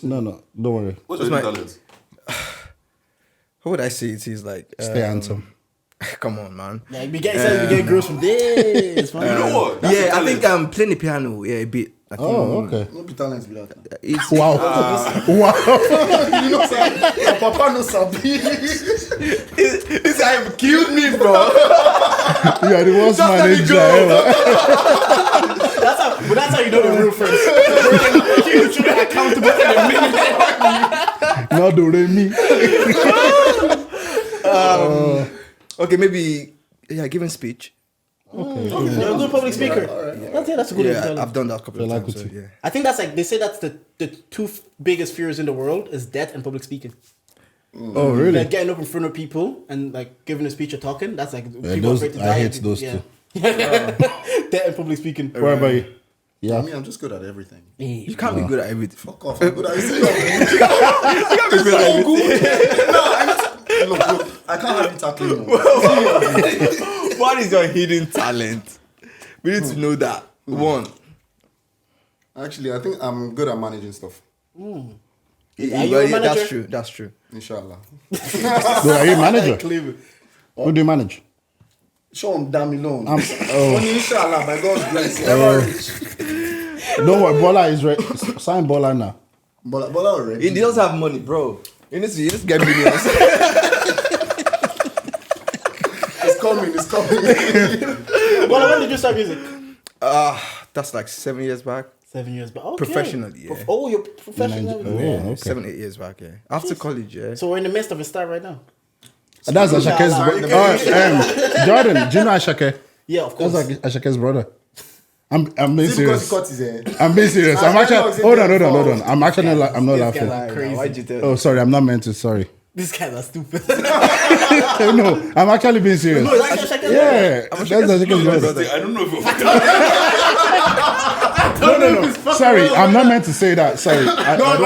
No, don't worry. What's your hidden talent? how would I say it? He's like, Stay handsome. come on, man. Like, we get girls from this. You know what? That's Yeah, the I talent. think I'm playing the piano. Yeah, a bit. I think, Oh, okay. No be talents be that. It's, Wow. Wow. You know, sir. Your papa no sabi. this guy killed me, bro. You are the worst manager ever. That's how you know the real friends. You should be accountable in a minute. Not do me. Okay, maybe giving speech. You're a good public speaker. That's a good Yeah, talent. I've done that a couple of like times. it So, too. yeah. I think that's like, they say that's the two biggest fears in the world is death and public speaking. Oh, really? Like getting up in front of people and like giving a speech or talking. That's like people those- afraid to I die. hate those two. Death and public speaking. What about you? I Yeah. mean, I'm just good at everything. You can't be good at everything. Fuck off. I'm good at everything. Look, I can't have you tackling me. What is your hidden talent? We need to know that. One. Actually, I think I'm good at managing stuff. Are you a manager? That's true. Inshallah. Are you a manager? Who do you manage? Show him damn alone. Oh. Only inshallah, by God's grace. Ever rich. Don't worry, Bola is ready. Sign Bola now. Bola already. He doesn't have money, bro. You need to get millions. It's coming. Well, when did you start music? That's like 7 years back. 7 years back. Okay. Professionally, yeah. Oh, you're professional. Oh, okay. 7, 8 years back, yeah. After college, yeah. So we're in the midst of a star right now. And that's Ashake's brother. Jordan, do you know Ashake? Yeah, of course. That's like Ashake's brother. I'm being Is it because serious. he cut his hair? I'm being serious. I'm actually. Hold on. I'm actually. I'm not This guy laughing. is crazy. Why'd you tell Oh, sorry. I'm not meant to. Sorry. This guys are stupid. No, I'm actually being serious. No, that's Ashake's Yeah, that's Ashake's brother. I don't know if you're No. Sorry, I'm not meant to say that. Sorry. I don't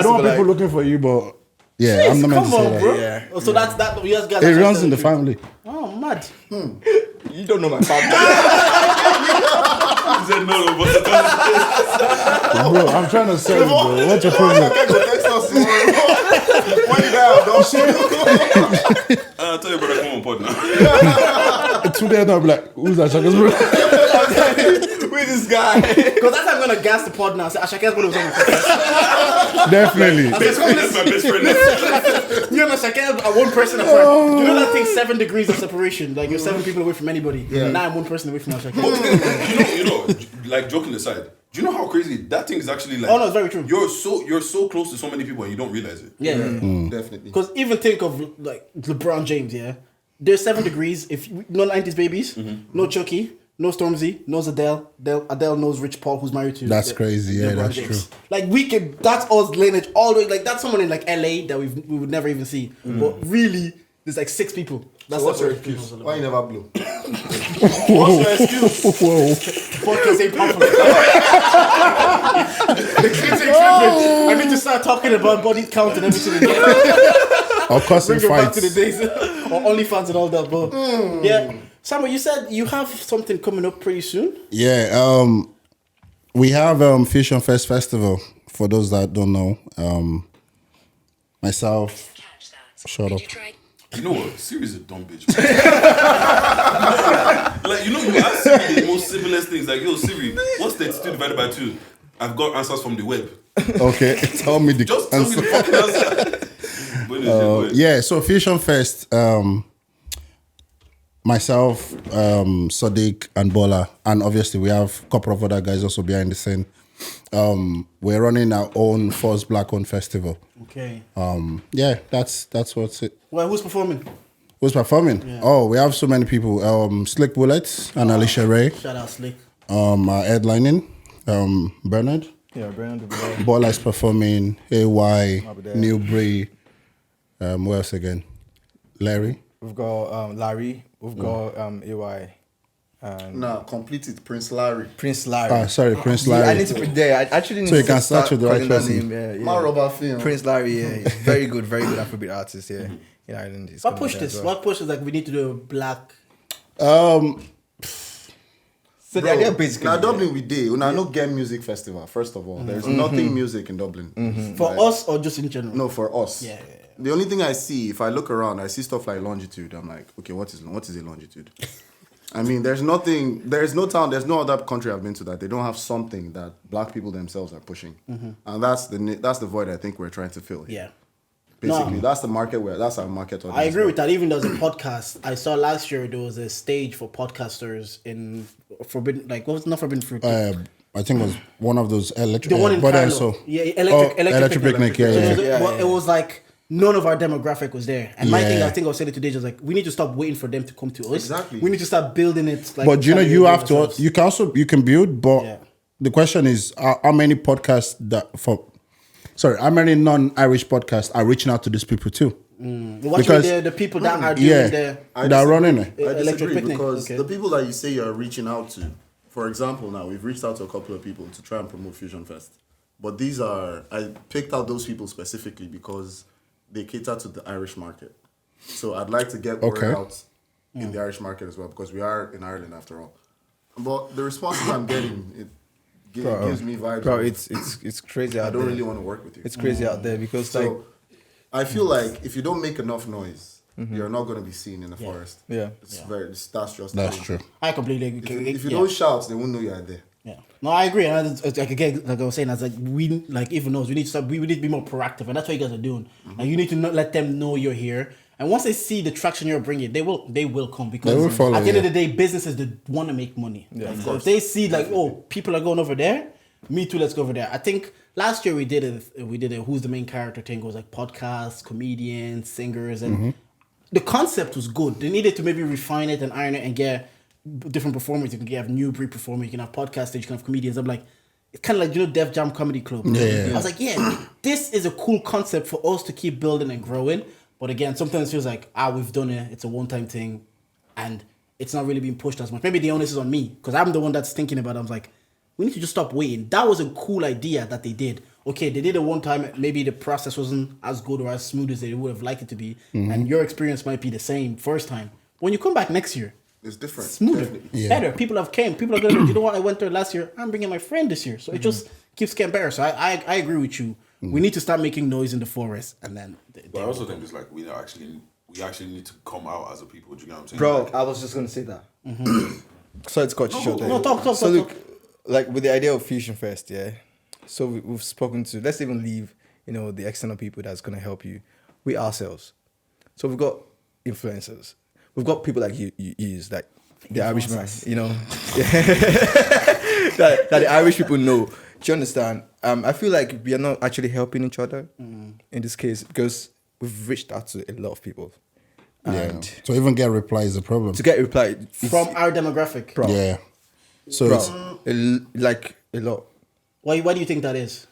want people looking for you, but yeah, I'm not meant to Come say on, that. bro. Yeah. Oh, so that's that. You guys It runs in the family. Oh, mad. You don't know my family. He said no, but Bro, I'm trying to sell you, bro. What's your problem? I'll tell you, brother, come on, pod now. Today, I'll be like, who's Ashake's brother? Who is this guy? Because that's how I'm gonna gas the pod now. So Ashake's brother was on the podcast. Definitely. That's my best friend. You and Ashake are one person apart. You know that thing 7 degrees of separation. Like you're 7 people away from anybody. Yeah. Now I'm 1 person away from Ashake. you know, like joking aside, do you know how crazy that thing is actually like? Oh, no, it's very true. You're so close to so many people and you don't realize it. Yeah. Definitely. Because even think of like LeBron James. Yeah. There's 7 degrees. If no 90s babies, no Chucky, no Stormzy, no Adele. Adele knows Rich Paul, who's married to. That's crazy. Yeah, LeBron that's James. true. Like we could. That's us lineage all the way. Like that's someone in like LA that we would never even see. But really, there's like 6 people. That's So what's your separate excuse? people. Why you never blew? What's your excuse? Whoa. Podcast ain't popular. The kids ain't tripping. I need to start talking about body count and everything again. Of course, in Bring it back to the fights. days or OnlyFans and all that. But yeah, Sambo, you said you have something coming up pretty soon. Yeah, we have Fusion Fest Festival. For those that don't know, myself. Shut up. You know what? Siri's a dumb bitch. Like, you know, you ask Siri the most simplest things. Like, yo, Siri, what's 32 divided by 2? I've got answers from the web. Okay, tell me the Just tell me answer. the fucking answer. But anyway, Yeah, so Fusion Fest. myself, Sodique and Bola, and obviously we have a couple of other guys also behind the scene. We're running our own first Black-owned festival. Okay. Yeah, that's what's it. Well, who's performing? Who's performing? Yeah. Oh, we have so many people. Slick Bullets and Alicia Ray. Shout out Slick. Our headlining, Bernard. Yeah, Brandon will be there. Bola is performing. AY, I'll be there. Newbury. Where else again? Larry. We've got Larry. We've got AY. And Nah, complete it, Prince Larry. Prince Larry. Sorry, Prince See, I Larry. need to put there. I actually need So you to can start with the right calling that person. name, yeah. My rubber film. Prince Larry, yeah. He's very good Afrobeat artist, yeah. In Ireland. He's What coming pushed there as this? well. What pushed is like we need to do a black. So the idea basically. Now Dublin we did. When I no get music festival. First of all, there's nothing music in Dublin. For us or just in general? No, for us. Yeah. The only thing I see, if I look around, I see stuff like Longitude. I'm like, okay, what is a Longitude? I mean, there's no town, there's no other country I've been to that they don't have something that black people themselves are pushing, and that's the void I think we're trying to fill. Yeah. Basically, No. that's our market. I agree with that. Even though there's a podcast, I saw last year there was a stage for podcasters in Forbidden, like what was not Forbidden Fruit? I think it was one of those electric. the one in but then Carlo. so Yeah, electric Picnic. Yeah, So yeah. it was like none of our demographic was there. And my thing, Yeah. I think I was saying it today, just like we need to stop waiting for them to come to us. Exactly. We need to start building it. Like, But you know, start you building have to. ourselves. You can build, but Yeah. the question is, how many podcasts how many non-Irish podcasts are reaching out to these people too? What because- the people that are doing Yeah, the they're running it. I Electric disagree Picnic, because okay. the people that you say you're reaching out to, for example, now we've reached out to a couple of people to try and promote Fusion Fest, but I picked out those people specifically because they cater to the Irish market. So I'd like to get word Okay. out in the Irish market as well because we are in Ireland after all. But the responses I'm getting, it gives me vibes. Bro, of, it's crazy out I don't there. really want to work with you. It's crazy out there because So I feel like if you don't make enough noise, you're not going to be seen in the forest. Yeah. That's just That's the true. thing. I completely agree. If you Yeah. don't shout, they won't know you're there. Yeah. No, I agree. And it's like again, like I was saying, even us, we need to be more proactive, and that's what you guys are doing. And you need to not let them know you're here. And once they see the traction you're bringing, they will come because They will follow, at the end of yeah. the day, businesses that want to make money. Yeah, Like, of so if they see like, oh, people are going over there, me too, let's go over there. I think last year we did a who's the main character thing. It was like podcasts, comedians, singers, and the concept was good. They needed to maybe refine it and iron it and get different performers. You can have Newbury performing, you can have podcasters, you can have comedians. I'm like, it's kind of like, Def Jam Comedy Club. Yeah. I was like, this is a cool concept for us to keep building and growing. But again, sometimes it feels like, we've done it. It's a one-time thing. And it's not really being pushed as much. Maybe the onus is on me because I'm the one that's thinking about it. I was like, we need to just stop waiting. That was a cool idea that they did. Okay, they did it one time. Maybe the process wasn't as good or as smooth as they would have liked it to be. And your experience might be the same first time. When you come back next year, It's different. smoother, Definitely. Yeah. better. People have came. People are going to, you know what, I went there last year. I'm bringing my friend this year. So it just keeps getting better. So I agree with you. We need to start making noise in the forest. And then... But I also think it's like we actually need to come out as a people. Do you know what I'm saying? bro, Like, I was just gonna say that. So it's got you short there. no, talk. So look, like with the idea of Fusion Fest, yeah. So we've spoken to. Let's even leave, the external people that's gonna help you. We ourselves. So we've got influencers. We've got people like you use like the Irish man, that the Irish people know. Do you understand? I feel like we are not actually helping each other in this case because we've reached out to a lot of people. And To even get a reply is a problem. to get a reply From our demographic. bro, Yeah. So bro, it's, like a lot. Why do you think that is?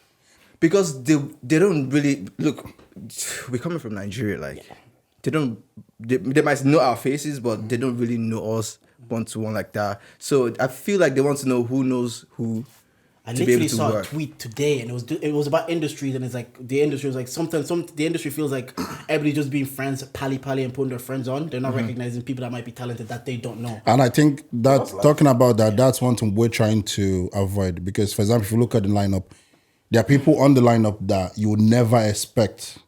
Because they don't really look. We're coming from Nigeria, like they might know our faces, but they don't really know us one to one like that. So I feel like they want to know who knows who. I to be able literally to saw a work. tweet today, and it was about industries, and it's like the industry was like sometimes the industry feels like everybody just being friends, pally, and putting their friends on. They're not recognizing people that might be talented that they don't know. and I think that talking about that, that's one thing we're trying to avoid. Because, for example, if you look at the lineup, there are people on the lineup that you would never expect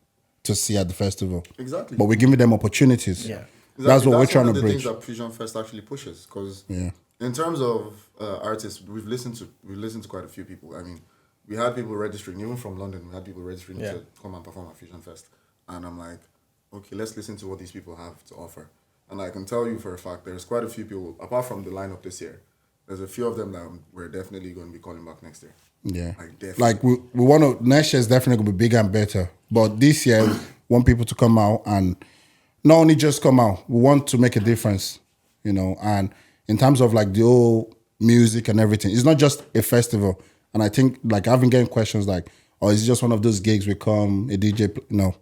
to see at the festival. Exactly. But we're giving them opportunities. Yeah. That's what we're trying one to of the bridge. things that Fusion Fest actually pushes because Yeah. in terms of artists, we've listened to quite a few people. I mean, we had people registering even from London. We had people registering to come and perform at Fusion Fest, and I'm like, okay, let's listen to what these people have to offer. And I can tell you for a fact, there's quite a few people, apart from the lineup this year, there's a few of them that we're definitely going to be calling back next year. Yeah. Like, definitely. Like we want to, next year is definitely going to be bigger and better. But this year, we want people to come out and not only just come out, we want to make a difference, you know. And in terms of like the whole music and everything, it's not just a festival. And I think like I've been getting questions like, oh, is it just one of those gigs we come, a DJ? No.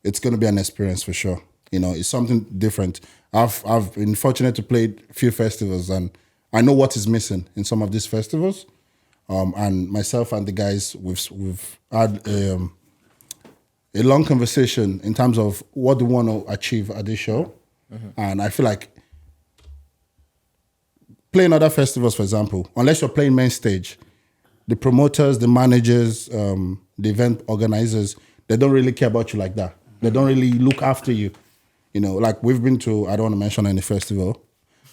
It's going to be an experience for sure. You know, it's something different. I've been fortunate to play a few festivals and I know what is missing in some of these festivals. And myself and the guys, we've had a long conversation in terms of what we want to achieve at this show. And I feel like playing other festivals, for example, unless you're playing main stage, the promoters, the managers, the event organizers, they don't really care about you like that. They don't really look after you. You know, like we've been to, I don't want to mention any festival.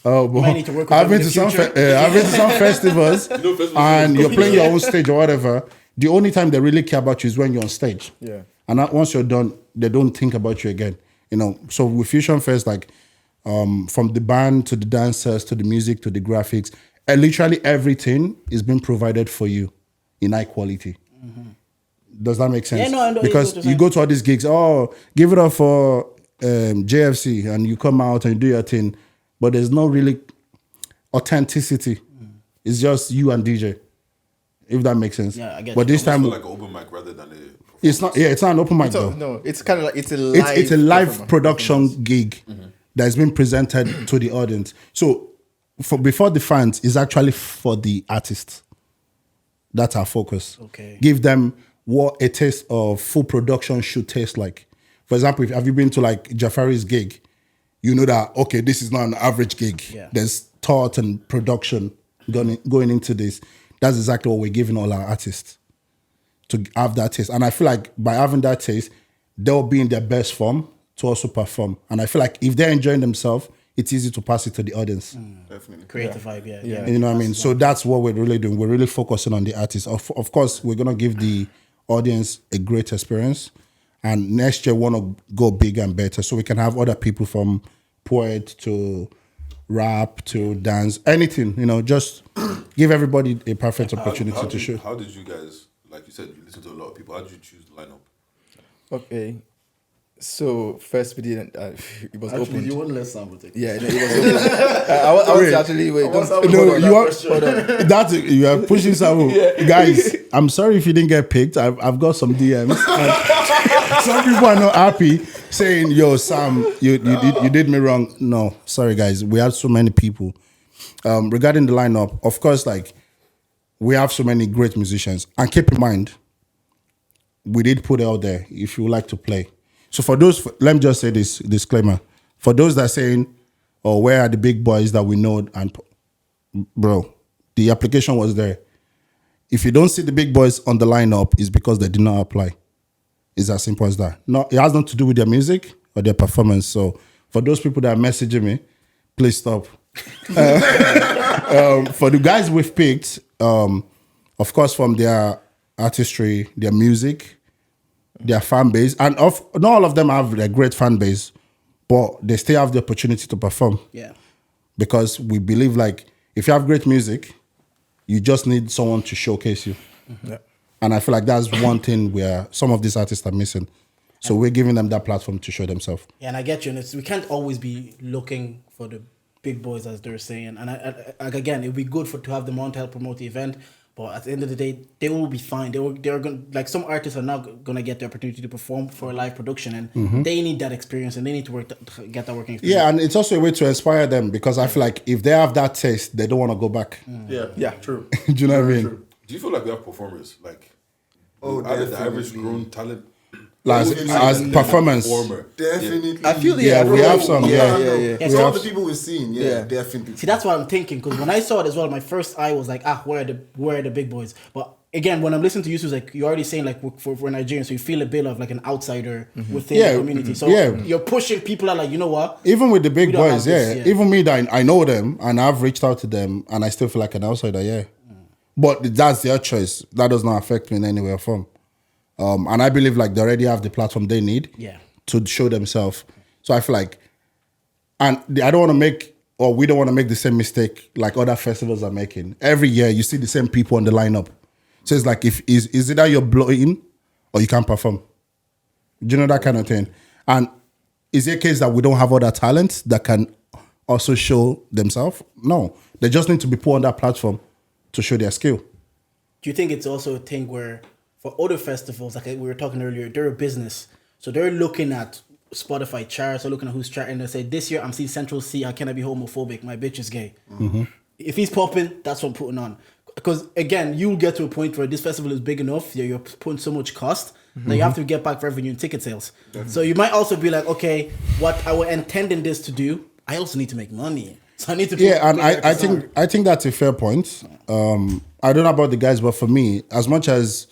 Oh, but need to work with I've them been in to the some future. I've been to some festivals, and you're playing your own stage or whatever. The only time they really care about you is when you're on stage. Yeah. And once you're done, they don't think about you again. You know, so with Fusion Fest, like from the band to the dancers to the music to the graphics, literally everything is being provided for you in high quality. Does that make sense? Yeah, no, I know because what you're you go to all these gigs, oh, give it up for JFC, and you come out and you do your thing, but there's no really authenticity. It's just you and DJ, if that makes sense. Yeah, I get But you. this time, like an open mic rather than a. it's not. Yeah, it's not an open mic So, though. no, it's kind of like it's a live. It's a live performance. production gig that's been presented to the audience. So before the fans, is actually for the artists. That's our focus. Okay. Give them what a taste of full production should taste like. For example, have you been to like Jafari's gig? You know that, okay, this is not an average gig. Yeah. There's thought and production going into this. That's exactly what we're giving all our artists, to have that taste. And I feel like by having that taste, they'll be in their best form to also perform. And I feel like if they're enjoying themselves, it's easy to pass it to the audience. Definitely. Creative vibe, yeah. You know what I mean? So that's what we're really doing. We're really focusing on the artists. Of course, we're going to give the audience a great experience. And next year, we want to go bigger and better so we can have other people from poet to rap to dance, anything, you know, just give everybody a perfect opportunity to show. How did you guys, like you said, you listen to a lot of people. How did you choose the lineup? Okay. So first we didn't. It was Actually, open. you won't let Sambo take it. Yeah, no, it was open. I was actually wait. Don't, No, hold on, you are hold on. that's you are pushing some guys. I'm sorry if you didn't get picked. I've got some DMs. And some people are not happy, saying, "Yo, Sam, you did me wrong." No, sorry guys. We had so many people. Regarding the lineup, of course, like we have so many great musicians, and keep in mind, we did put it out there if you would like to play. So for those, let me just say this disclaimer. For those that are saying, oh, where are the big boys that we know? And bro, the application was there. If you don't see the big boys on the lineup, it's because they did not apply. It's as simple as that. No, it has nothing to do with their music or their performance. So for those people that are messaging me, please stop. For the guys we've picked, of course, from their artistry, their music, their fan base, and not all of them have a great fan base, but they still have the opportunity to perform. Yeah. Because we believe like if you have great music, you just need someone to showcase you. Yeah. And I feel like that's one thing where some of these artists are missing. So we're giving them that platform to show themselves. Yeah, and I get you. And we can't always be looking for the big boys, as they're saying. And I again, it would be good to have them on to help promote the event. But at the end of the day, they will be fine. They're going, like, some artists are now going to get the opportunity to perform for a live production, and they need that experience, and they need to get that working experience. Yeah, and it's also a way to inspire them, because I feel like if they have that taste, they don't want to go back. Yeah, true. Do you know what I mean? True. Do you feel like we have performers like Oh, either the average definitely. grown talent? Like, as performance. Performer. Definitely. I feel Yeah, we have some, yeah. Yeah, Some so- of the people we've seen, Yeah. definitely. See, that's what I'm thinking, because when I saw it as well, my first eye was like, where are the big boys? But again, when I'm listening to you, it's like you're already saying like for Nigerians, so you feel a bit of like an outsider within Yeah, the community. So you're pushing people out, like, you know what? Even with the big We don't boys, have this, yeah. Even me, that I know them and I've reached out to them and I still feel like an outsider, yeah. But that's their choice. That does not affect me in any way or form. And I believe like they already have the platform they need Yeah. to show themselves. So I feel like And I don't want to make, or we don't want to make the same mistake like other festivals are making. Every year you see the same people on the lineup. So it's like, if is either you're blowing or you can't perform. Do you know that kind of thing? And is it a case that we don't have other talents that can also show themselves? No. They just need to be put on that platform to show their skill. Do you think it's also a thing where for other festivals, like we were talking earlier, they're a business. So they're looking at Spotify charts, or looking at who's charting. They say, this year I'm seeing Central C, how can I be homophobic? My bitch is gay. Mm-hmm. If he's popping, that's what I'm putting on. Because again, you'll get to a point where this festival is big enough, you're putting so much cost, that you have to get back revenue in ticket sales. Definitely. So you might also be like, okay, what I was intending this to do, I also need to make money. So I need to... Yeah, and I think that's a fair point. I don't know about the guys, but for me, as much as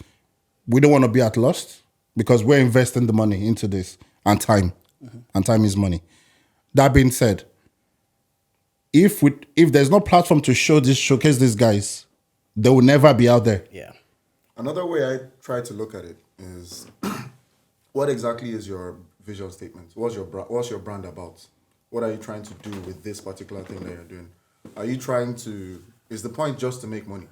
we don't want to be at loss, because we're investing the money into this, and time. Mm-hmm. And time is money. That being said, if there's no platform to showcase these guys, they will never be out there. Yeah. Another way I try to look at it is, what exactly is your visual statement? What's your brand about? What are you trying to do with this particular thing that you're doing? Are you trying to... Is the point just to make money?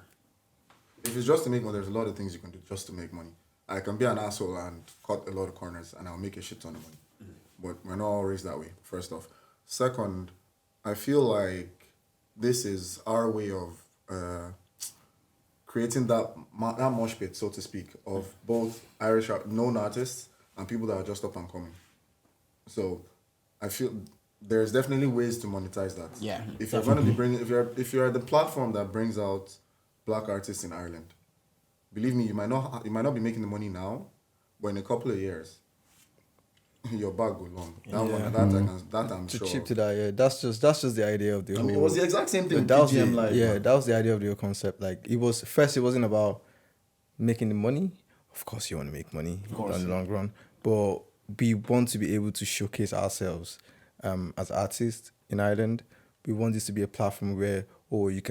If it's just to make money, there's a lot of things you can do just to make money. I can be an asshole and cut a lot of corners and I'll make a shit ton of money. But we're not always that way, first off. Second, I feel like this is our way of creating that mosh pit, so to speak, of both Irish known artists and people that are just up and coming. So I feel there's definitely ways to monetize that. Yeah. If you're going to be bringing, if you're the platform that brings out black artists in Ireland, believe me, you might not be making the money now, but in a couple of years, your bag go long. That I'm to sure. chip to that, yeah. That's just the idea of the whole. It was the exact same thing with that was DJM Live. Yeah, that was the idea of the whole concept. Like it wasn't about making the money. Of course, you want to make money in the long run, but we want to be able to showcase ourselves as artists in Ireland. We want this to be a platform where you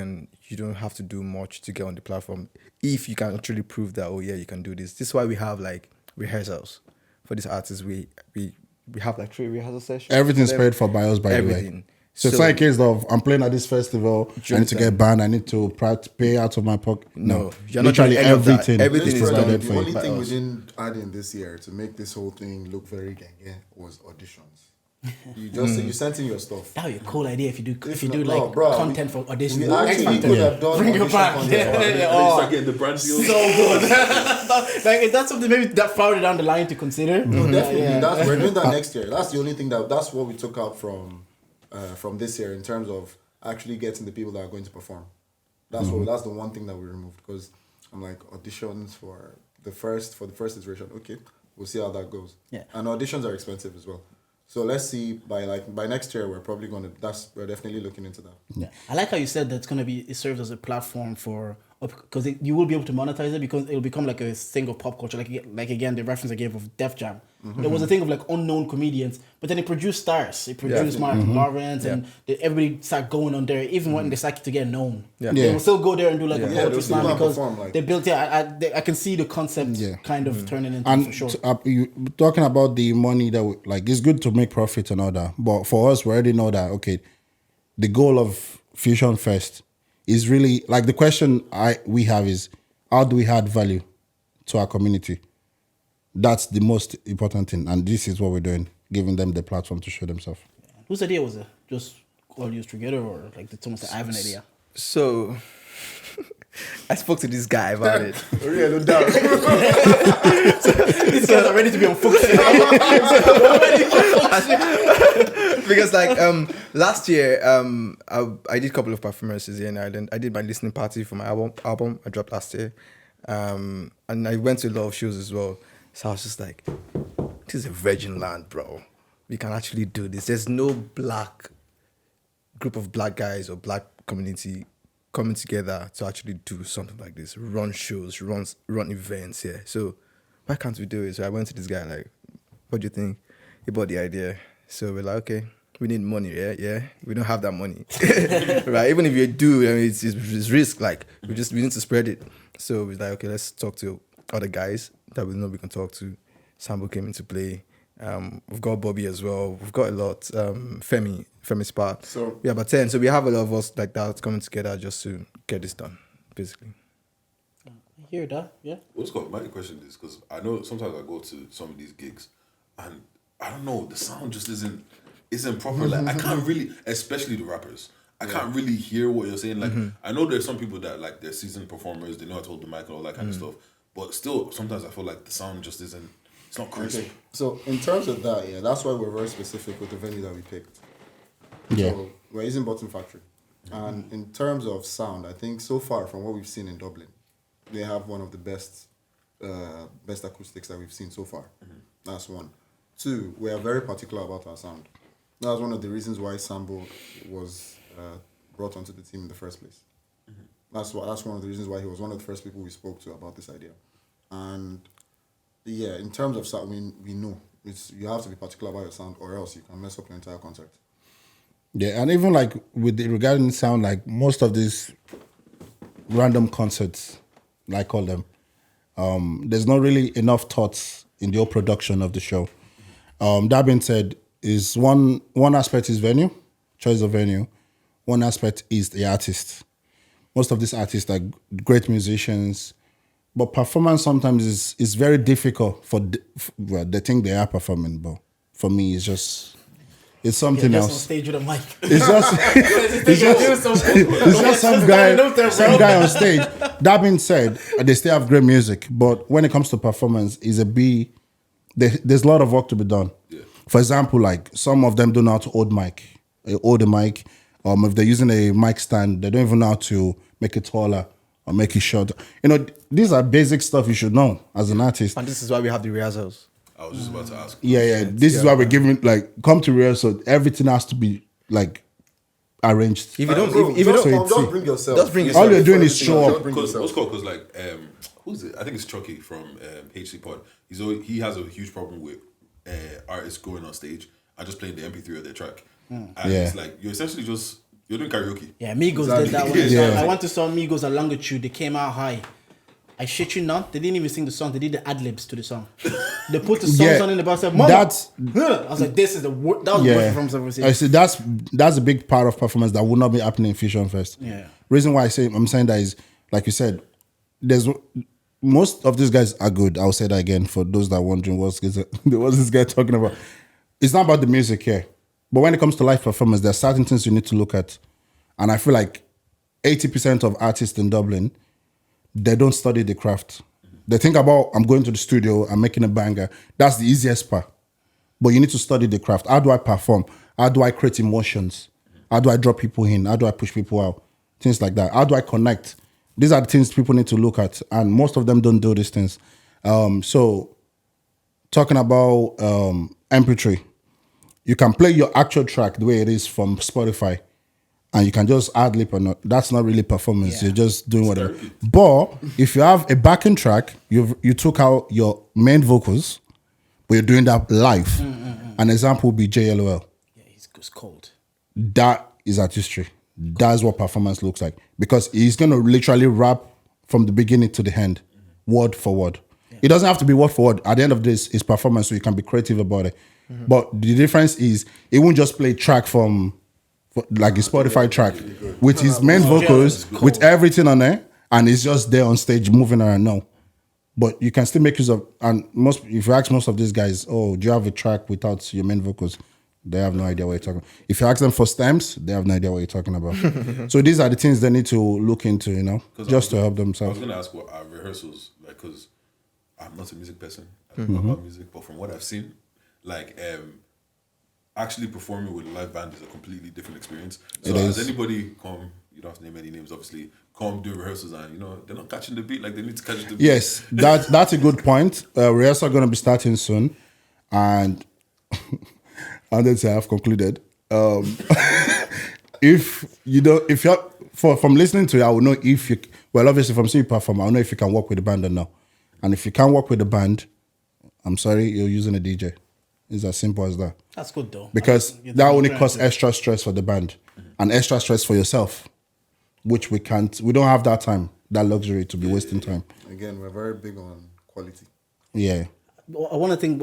don't have to do much to get on the platform if you can actually prove that you can do this. This is why we have like rehearsals for these artists. We have like 3 rehearsal sessions. Everything's paid for by us, by the way. So it's not a case of I'm playing at this festival, I need to get banned, I need to pay out of my pocket. No, you're not literally everything. Everything is done. The only thing we didn't add in this year to make this whole thing look very gang was auditions. You just you sent in your stuff. That would be a cool idea if you do bro, content for auditions. We actually could have done Bring your back. Start getting the brand deals. So good. Like if that's something maybe that farther down the line to consider. No, definitely. We're doing that next year. That's the only thing that's what we took out from this year in terms of actually getting the people that are going to perform. That's the one thing that we removed, because I'm like, auditions for the first iteration. Okay, we'll see how that goes. Yeah. And auditions are expensive as well. So let's see, by next year, we're definitely looking into that. Yeah. I like how you said that it serves as a platform for, because you will be able to monetize it, because it'll become like a thing of pop culture. Like again, the reference I gave of Def Jam. Mm-hmm. There was a thing of like unknown comedians, but then it produced stars. It produced Martin Lawrence, and everybody started going on there, even when they started to get known. Yeah. They will still go there and do like a poetry slam, because they built it. I can see the concept kind of turning into, and for sure. You talking about the money that it's good to make profit and all that, but for us, we already know that the goal of Fusion Fest is really like, the question we have is, how do we add value to our community? That's the most important thing, and this is what we're doing, giving them the platform to show themselves. Whose idea was it? Just all used together, or like did someone say, I have an idea? So I spoke to this guy about it. Yeah, no doubt. These guys are ready to be on focus. Because like last year I did a couple of performances here in Ireland. I did my listening party for my album I dropped last year, and I went to a lot of shows as well. So I was just like, this is a virgin land, bro. We can actually do this. There's no group of black guys or black community coming together to actually do something like this, run shows, run events here. So why can't we do it? So I went to this guy like, what do you think? He bought the idea. So we're like, okay, we need money, yeah. We don't have that money, right? Even if you do, I mean, it's risk. Like we need to spread it. So we're like, okay, let's talk to other guys that we know we can talk to. Sambo came into play. We've got Bobby as well. We've got a lot. Femi Spa. So- yeah, about 10. So we have a lot of us like that coming together just to get this done, basically. I hear that, yeah. What's called? My question is because I know sometimes I go to some of these gigs, and I don't know, the sound just isn't proper. Like I can't really, especially the rappers. I can't really hear what you're saying. Like I know there's some people that like they're seasoned performers. They know how to hold the mic and all that kind of stuff. But still, sometimes I feel like the sound just isn't. It's not crisp. Okay. So in terms of that, yeah, that's why we're very specific with the venue that we picked. Yeah. So we're using Bottom Factory. And in terms of sound, I think so far from what we've seen in Dublin, they have one of the best acoustics that we've seen so far. That's one. Two, we are very particular about our sound. That's one of the reasons why Sambo was brought onto the team in the first place. That's one of the reasons why he was one of the first people we spoke to about this idea. And yeah, in terms of sound, we know you have to be particular about your sound, or else you can mess up your entire concert. Yeah, and even like regarding sound, like most of these random concerts, like I call them, there's not really enough thoughts in the whole production of the show. That being said, is one aspect is venue, choice of venue. One aspect is the artist. Most of these artists are great musicians, but performance sometimes is very difficult well, they think they are performing, but for me, it's something Just on else. stage with a mic. It's just it's just some guy on stage. That being said, they still have great music, but when it comes to performance, there's a lot of work to be done. Yeah. For example, like some of them don't know how to hold the mic. If they're using a mic stand, they don't even know how to make it taller or make it shorter. These are basic stuff you should know as an artist. And this is why we have the rehearsals. I was just about to ask. Yeah. This is why we're giving come to rehearsal. Everything has to be like arranged. If you don't, Bro, if you just don't, bring yourself. Just bring All yourself. you're doing is show up. Because what's called? Because like who's it? I think it's Chucky from HC Pod. He has a huge problem with artists going on stage and just playing the MP3 of their track. And it's like you're essentially you're doing karaoke. Yeah, Migos did that one. Yeah. I went to saw Migos at Longitude. They came out high. I shit you not. They didn't even sing the song. They did the ad-libs to the song. They put the songs on in the back. Said, Mama. I was like, this is the worst. That was the worst performance I've ever seen. I see that's a big part of performance that would not be happening in Fusion Fest. Yeah. Reason why I'm saying that is, like you said, there's most of these guys are good. I'll say that again for those that are wondering what's this guy talking about. It's not about the music here, but when it comes to live performance, there are certain things you need to look at, and I feel like 80% of artists in Dublin, they don't study the craft. They think about, I'm going to the studio, I'm making a banger. That's the easiest part. But you need to study the craft. How do I perform? How do I create emotions? How do I draw people in? How do I push people out? Things like that. How do I connect? These are the things people need to look at. And most of them don't do these things. So talking about MP3, you can play your actual track the way it is from Spotify. And you can just ad lib or not. That's not really performance. Yeah. You're just doing whatever. But if you have a backing track, you took out your main vocals, but you're doing that live. An example would be JLOL. Yeah, it's cold. That is artistry. That's what performance looks like. Because he's gonna literally rap from the beginning to the end, word for word. It doesn't have to be word for word. At the end of this, it's performance, so you can be creative about it. But the difference is, it won't just play track from like a Spotify track with his main vocals, with everything on there, and it's just there on stage moving around. No, but you can still make use of. And if you ask most of these guys, oh, do you have a track without your main vocals? They have no idea what you're talking about. If you ask them for stems, they have no idea what you're talking about. So these are the things they need to look into, just to help I themselves. was gonna ask what our rehearsals like, because I'm not a music person. I don't know about music, but from what I've seen, like actually performing with a live band is a completely different experience. So has anybody come, you don't have to name any names obviously, come do rehearsals and they're not catching the beat like they need to catch the beat? Yes, that's a good point. Rehearsal are going to be starting soon, and then say I've concluded. If you're from listening to you, I will know if you. Well, obviously from seeing you perform, I will know if you can work with the band or not. And if you can't work with the band, I'm sorry, you're using a DJ. It's as simple as that. That's good though. Because that only costs extra stress for the band and extra stress for yourself, which we can't. We don't have that time, that luxury to be wasting time. Again, we're very big on quality. Yeah. One thing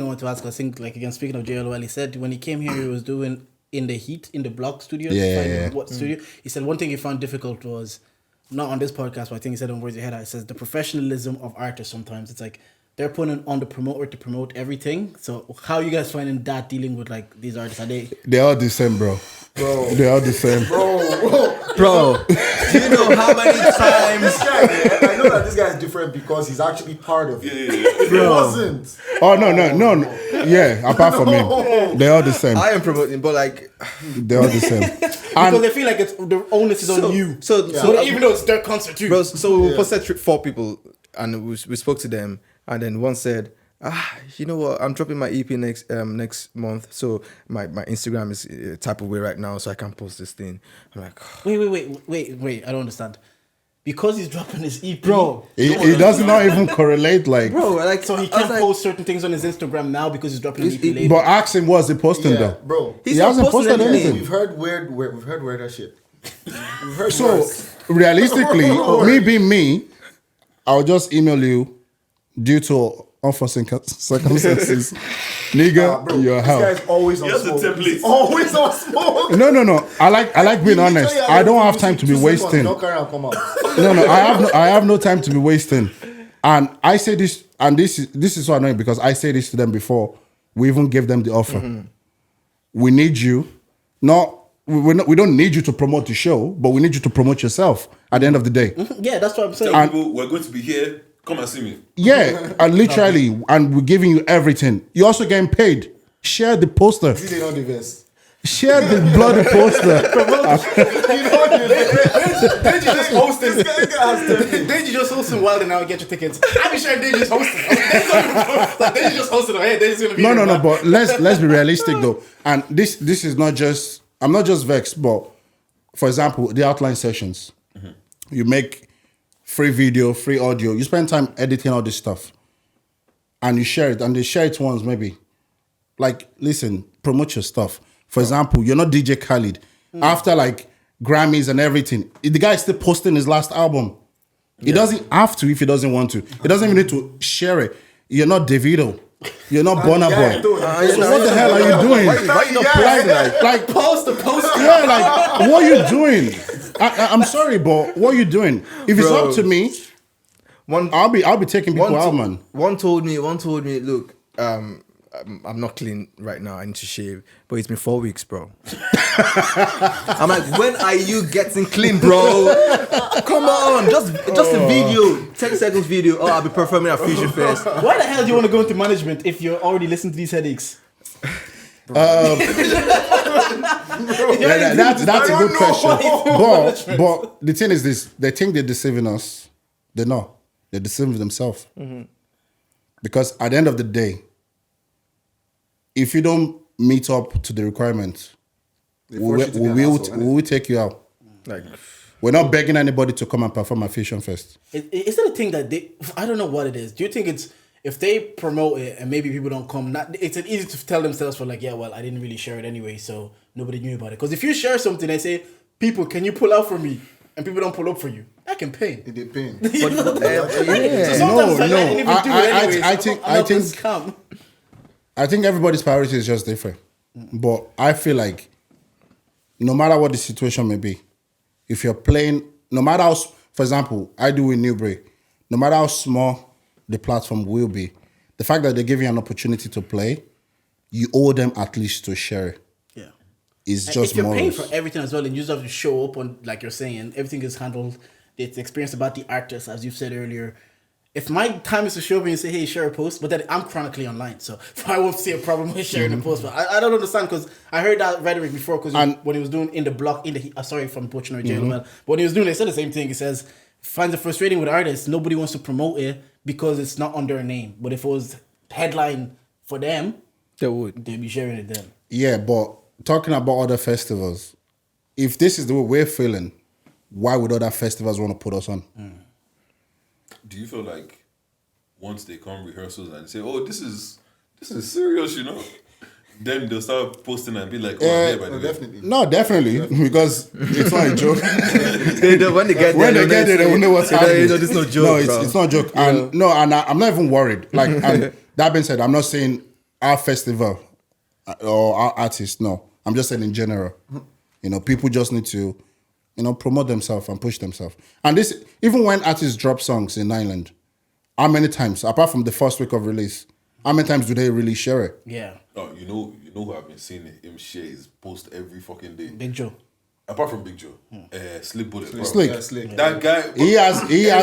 I want to ask, I think, like, again, speaking of JLOL, he said when he came here, he was doing in the heat, in the block studio. What studio? He said one thing he found difficult was, not on this podcast, but I think he said on Words Your Head Out, he says the professionalism of artists sometimes. It's like they're putting on the promoter to promote everything. So how are you guys finding that dealing with like these artists? Are They're all the same, bro. They're all the same. Bro, do you know how many times? I know that this guy is different because he's actually part of it. If he wasn't. Oh, no. Yeah, apart from him. They're all the same. I am promoting, but like, They're all the same. because they feel like it's the onus is on you. So Even though it's their concert too. bro, so we posted 4 people, and we spoke to them, and then one said, you know what? I'm dropping my EP next month, so my Instagram is type of way right now, so I can't post this thing. I'm like, Wait, I don't understand. Because he's dropping his EP, bro, It does not even correlate, like. bro, like, so he I was can't like, post certain things on his Instagram now because he's dropping an EP later. But ask him what's he posting, Yeah, though. bro. He's He not hasn't posting posted anything. anything. We've heard weirder shit. We've heard So, worse. realistically, me being me, I'll just email you due to unforeseen circumstances. Nigga, Bro, your this help. guy's always on Here's the smoke. template. He's always on smoke. No. I like being honest. I don't have time to be wasting. Don't carry and come out. No. I have no time to be wasting. And I say this, and this is so annoying because I say this to them before we even gave them the offer. We need you, we don't need you to promote the show, but we need you to promote yourself at the end of the day. Yeah, that's what I'm saying. Tell people we're going to be here. Come and see me. Yeah, and literally, and we're giving you everything. You're also getting paid. Share the poster. See, they don't invest. Share the bloody poster. Deji just hosting. Deji just hosting Wild and now get your tickets. I'll be sure Deji just hosting. Deji just hosting. Hey, Deji's gonna be No, here, man. but let's be realistic though. And this is not just, I'm not just vexed, but for example, the outline sessions. You make free video, free audio. You spend time editing all this stuff. And you share it. And they share it once maybe. Like, listen, promote your stuff. For example, you're not DJ Khaled. After like Grammys and everything, the guy is still posting his last album. He doesn't have to if he doesn't want to. He doesn't even need to share it. You're not Davido. You're not Burna Boy. So what the hell are you doing? why you not posting Like Post the post. yeah, like what are you doing? I'm sorry, but what are you doing? If it's Bro. up to me, I'll be taking people out, man. One told me, look, I'm not clean right now. I need to shave. But it's been 4 weeks, bro. I'm like, when are you getting clean, bro? Come on, just a video, 10 seconds video. Oh, I'll be performing at Fusion Fest. Why the hell do you want to go into management if you're already listening to these headaches? Yeah, that's a good question. But the thing is this: they think they're deceiving us. They're not. They're deceiving themselves. Because at the end of the day, if you don't meet up to the requirement, we will take you out. Like, We're not begging anybody to come and perform at Fusion Fest. Is that a thing that they? I don't know what it is. Do you think it's if they promote it and maybe people don't come? It's easy to tell themselves for like, yeah, well, I didn't really share it anyway, so nobody knew about it. Because if you share something and say, people, can you pull out for me? And people don't pull up for you, that can pain. It depends. So yeah. sometimes I No. didn't even do it anyway. I think everybody's priority is just different. But I feel like no matter what the situation may be, if you're playing, no matter how, for example, I do with Newbury, no matter how small the platform will be, the fact that they give you an opportunity to play, you owe them at least to share it. Yeah. It's And just if you're more. paying for everything as well, and you just have to show up on, like you're saying, everything is handled. It's experience about the artist, as you've said earlier. If my time is to show up and say, hey, share a post, but then I'm chronically online, so I won't see a problem with sharing a post. But I don't understand, because I heard that rhetoric before, because when he was doing in the block, sorry from butchering or jail, but when he was doing it, he said the same thing. He says, finds it frustrating with artists, nobody wants to promote it because it's not under a name. But if it was headline for them, they'd be sharing it then. Yeah, but talking about other festivals, if this is the way we're feeling, why would other festivals want to put us on? Do you feel like once they come rehearsals and say, "Oh, this is serious," then they'll start posting and be like, "Oh, I'm here by the way." Definitely. No, definitely, because it's not a joke. when they get When they get there, they will know what's happening. This is no joke. No, bro. it's not a joke. And I'm not even worried. Like, and That being said, I'm not saying our festival or our artists. No, I'm just saying in general. You know, people just need to, you know, promote themselves and push themselves. And this, even when artists drop songs in Ireland, how many times, apart from the first week of release, how many times do they really share it? Yeah. Oh, you know who I've been seeing him share his post every fucking day. Big Joe. Apart from Big Joe, Slick Bullet, bro. Slick. Yeah, Slick. That guy, He has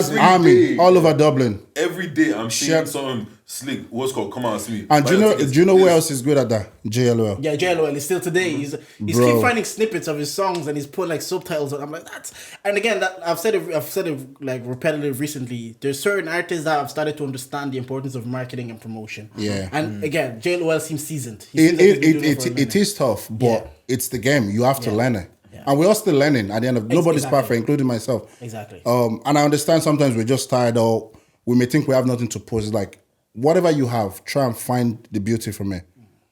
every army day, all over Dublin. Every day I'm Share- seeing something Slick. What's called? Come out and see me. And Buy do your you tickets, know who this. else is good at that? JLOL. Yeah, JLOL is still today. He's Bro. keep finding snippets of his songs and he's putting like subtitles on. I'm like, that's, and again, that I've said it like repetitive recently. There's certain artists that have started to understand the importance of marketing and promotion. Yeah. And again, JLOL seems seasoned. He seems like he's been doing it for a It minute. is tough, but Yeah. it's the game. You have to Yeah. learn it. Yeah. And we're all still learning at the end of nobody's exactly. perfect, including myself. Exactly. And I understand sometimes we're just tired or we may think we have nothing to post. It's like whatever you have, try and find the beauty from it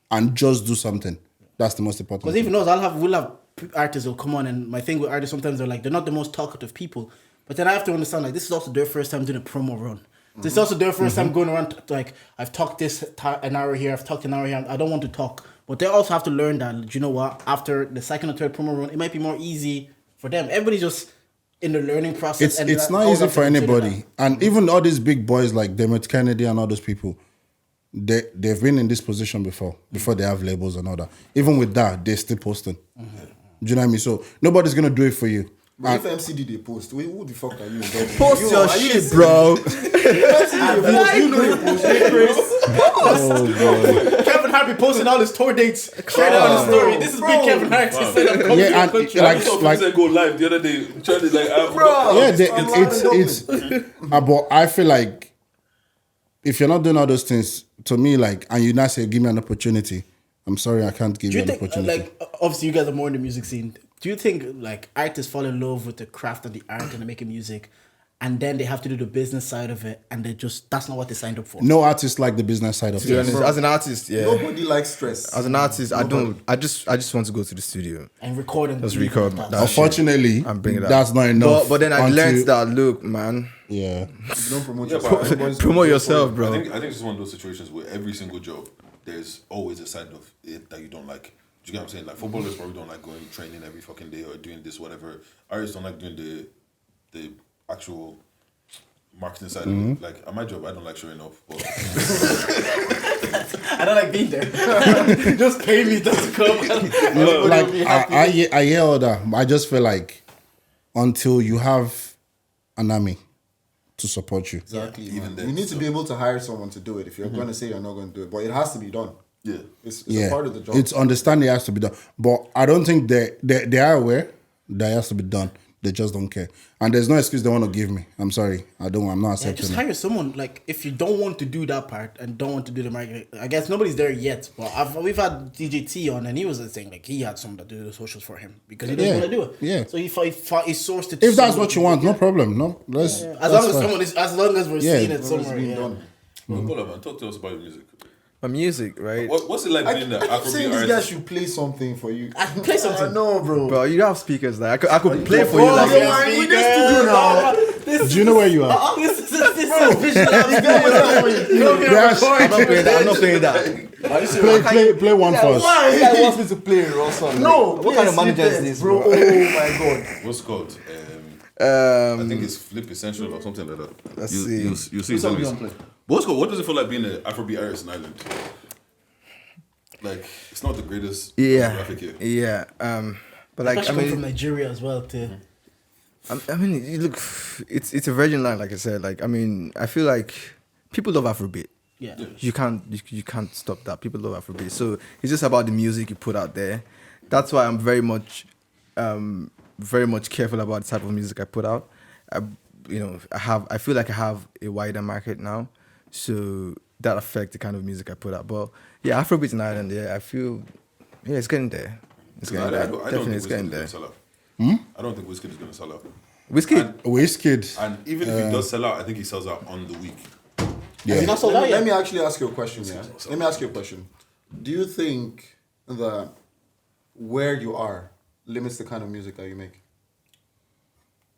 and just do something. That's the most important Because thing. even us, we'll have artists who'll come on, and my thing with artists sometimes they're like they're not the most talkative people, but then I have to understand like this is also their first time doing a promo run. This is also their 1st time going around like I've talked an hour here, I've talked an hour here. I don't want to talk, but they also have to learn that you know what after the second or third promo run, it might be more easy for them. Everybody's just in the learning process. It's not easy for anybody. And even all these big boys like Dermot Kennedy and all those people, they've been in this position before they have labels and all that. Even with that, they're still posting. Do you know what I mean? So nobody's gonna do it for you. But if MCD they post, wait, who the fuck are you? Post your shit, bro. Kevin Hart be posting all his tour dates straight out of the story. This is big Kevin Hart. He said I'm coming Yeah, to and the country. I like- saw Vincent go live the other day. Charlie, like, But I feel like if you're not doing all those things, to me, like, and you not say, give me an opportunity, I'm sorry, I can't give Do you you an think, opportunity. like, obviously you guys are more in the music scene. Do you think, like, artists fall in love with the craft and the art and they're making music, and then they have to do the business side of it, and that's not what they signed up for? No artist like the business side of To be it. honest, as an artist, yeah. Nobody likes stress. As an artist, I don't. I just want to go to the studio. And recording. Just record that. Unfortunately, And bring it out. that's not enough. But then I until- learned that look, man, Yeah. If you don't promote Yeah, yourself, but- everybody's promote doing it yourself, for bro. I think it's just one of those situations where every single job, there's always a side of it that you don't like. Do you get what I'm saying? Like footballers probably don't like going training every fucking day or doing this, whatever. Artists don't like doing the actual marketing side of it. Like at my job, I don't like showing off. But I don't like being there. Just pay me to come. Like I hear all that. I just feel like until you have an army to support you. Exactly. Even man. then, You need to so- be able to hire someone to do it. If you're going to say you're not going to do it, but it has to be done. yeah. It's Yeah, a part of the job. it's understanding it has to be done, but I don't think they are aware that it has to be done. They just don't care, and there's no excuse they want to give me. I'm sorry, I'm not Yeah, accepting just it. hire someone. Like, if you don't want to do that part and don't want to do the marketing, I guess nobody's there yet. But we've had DJ T on, and he was saying like he had someone to do the socials for him because he doesn't Yeah, want to do it. yeah. So he sourced it. If that's someone. what you want, no problem. No, let's. As long as someone is, as long as we're Yeah. seeing it It's somewhere. being Yeah. done. Bola, man, talk to us about your music. my music, right? What's it like I being the keep saying Afrobeat this guy artist? should play something for you. I can play something. I know, bro. Bro, you don't have speakers. Like I could play for you. Oh, Like, yeah. We need to do now. Do you know where you are? This is visual. I'm not playing that. I'm not playing that. Play one first. This guy wants me to play a raw song. No, Like, what kind of manager is this, bro? Oh my god. What's it called? I think Um, it's Flip Essential or something like that. Let's you, see. You see. song it's you anyways. gonna play? But what's called? What does it feel like being an Afrobeat artist in Ireland? Like it's not the greatest yeah, graphic here. yeah. But like, I Especially coming from mean, Nigeria as well too. I mean, you look, it's a virgin line, like I said. Like, I mean, I feel like people love Afrobeat. Yeah. You can't stop that. People love Afrobeat. So it's just about the music you put out there. That's why I'm very much careful about the type of music I put out. I feel like I have a wider market now, so that affects the kind of music I put out. But yeah, Afrobeat in Ireland, yeah, I feel, yeah, it's getting there. It's getting there. I don't Definitely, think it's getting Wizkid is there. gonna sell out. I don't think Wizkid is gonna sell out. Whiskey. Wizkid. And even if he does sell out, I think he sells out on the week. Has he not sold out Let yet? me actually ask you a question, yeah? Let me ask you a question. Do you think that where you are limits the kind of music that you make?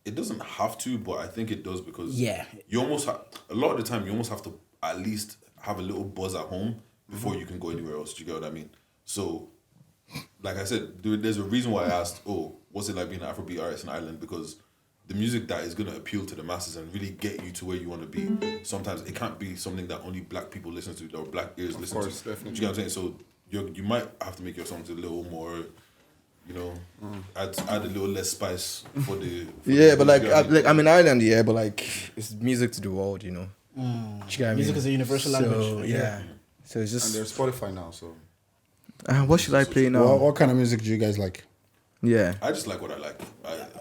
It doesn't have to, but I think it does because Yeah. you almost a lot of the time you almost have to at least have a little buzz at home before you can go anywhere else. Do you get what I mean? So, like I said, there's a reason why I asked, what's it like being an Afrobeat artist in Ireland? Because the music that is going to appeal to the masses and really get you to where you want to be, sometimes it can't be something that only black people listen to or black ears listen to. Definitely. Do you get what I'm saying? So you might have to make your songs a little more, add a little less spice for the... But I'm in Ireland, but like, it's music to the world, you know. Do you get what I Music mean? is a universal language. Yeah. So it's just... And there's Spotify now, so... what should I play now? What kind of music do you guys like? Yeah. I just like what I like.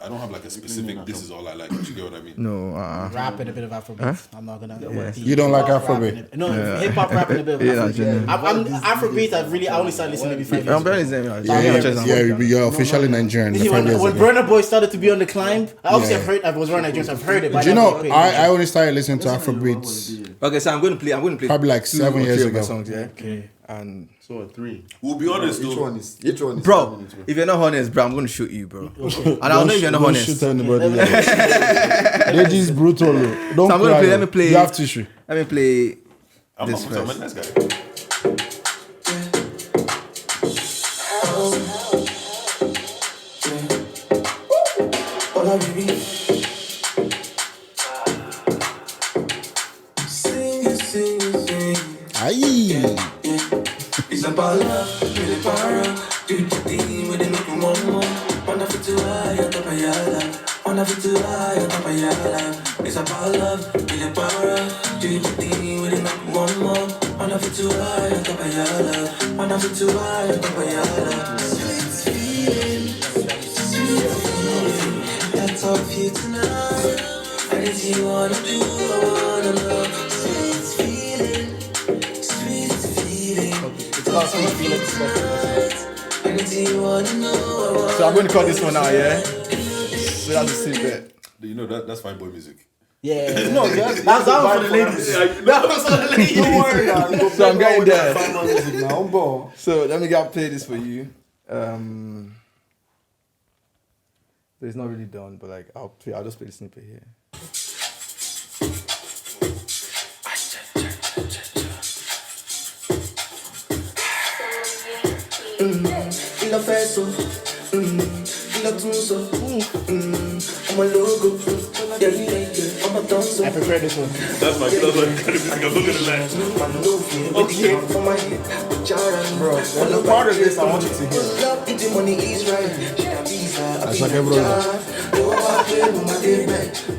I don't have like a specific, this is all I like. Do you get what I mean? No, Rap and a bit of Afrobeat. I'm not gonna. You don't like Afrobeat? No, hip hop rap and a bit of Afrobeat. I'm Afrobeat. I only started listening maybe 5 years I'm ago. very same. You're officially Nigerian. See, when Burna Boy started to be on the climb, obviously I was around Nigerian, so I've heard it. But Do you know, I only started listening to Afrobeats Okay, so I'm going to play probably like 7 years ago. songs, okay. And So 3. We'll be honest Each though. one is bro, 5 minutes, bro. if you're not honest, bro, I'm going to shoot you, bro. And I'll know if you're not Don't honest. shoot anybody. Deji's brutal. Don't So I'm gonna cry. let me play. You have tissue. Let me play I'm this a first. nice guy. Aye. It's about love, really para. Do the thing with the local mama. Wanna fit to high on top of your life. Wanna fit to high on top of your life. It's about love, really para. Do the thing with the local mama. Wanna fit to high on top of your life. Wanna fit to high on top of your life. Sweet feeling, sweet feeling. That's all for you tonight. Anything you wanna do, I wanna love. Sweet feeling. So I'm going to cut this one out, yeah? So that's a secret. You know that's fine boy music. Yeah, no, that's down for the ladies. That was for the ladies. Don't worry, now. So I'm getting there. Music now. I'm born. So let me play this for you. It's not really done, but like I'll just play the snippet here. Feel a vessel, feel a trousseau, I'm a logo, yeah, I'm a dancer. I prefer this one. That's my kind of music. I'm looking at that. Okay, for my head, Bro, there's a part of this I want you to hear. love if the money is right. That's like every brother.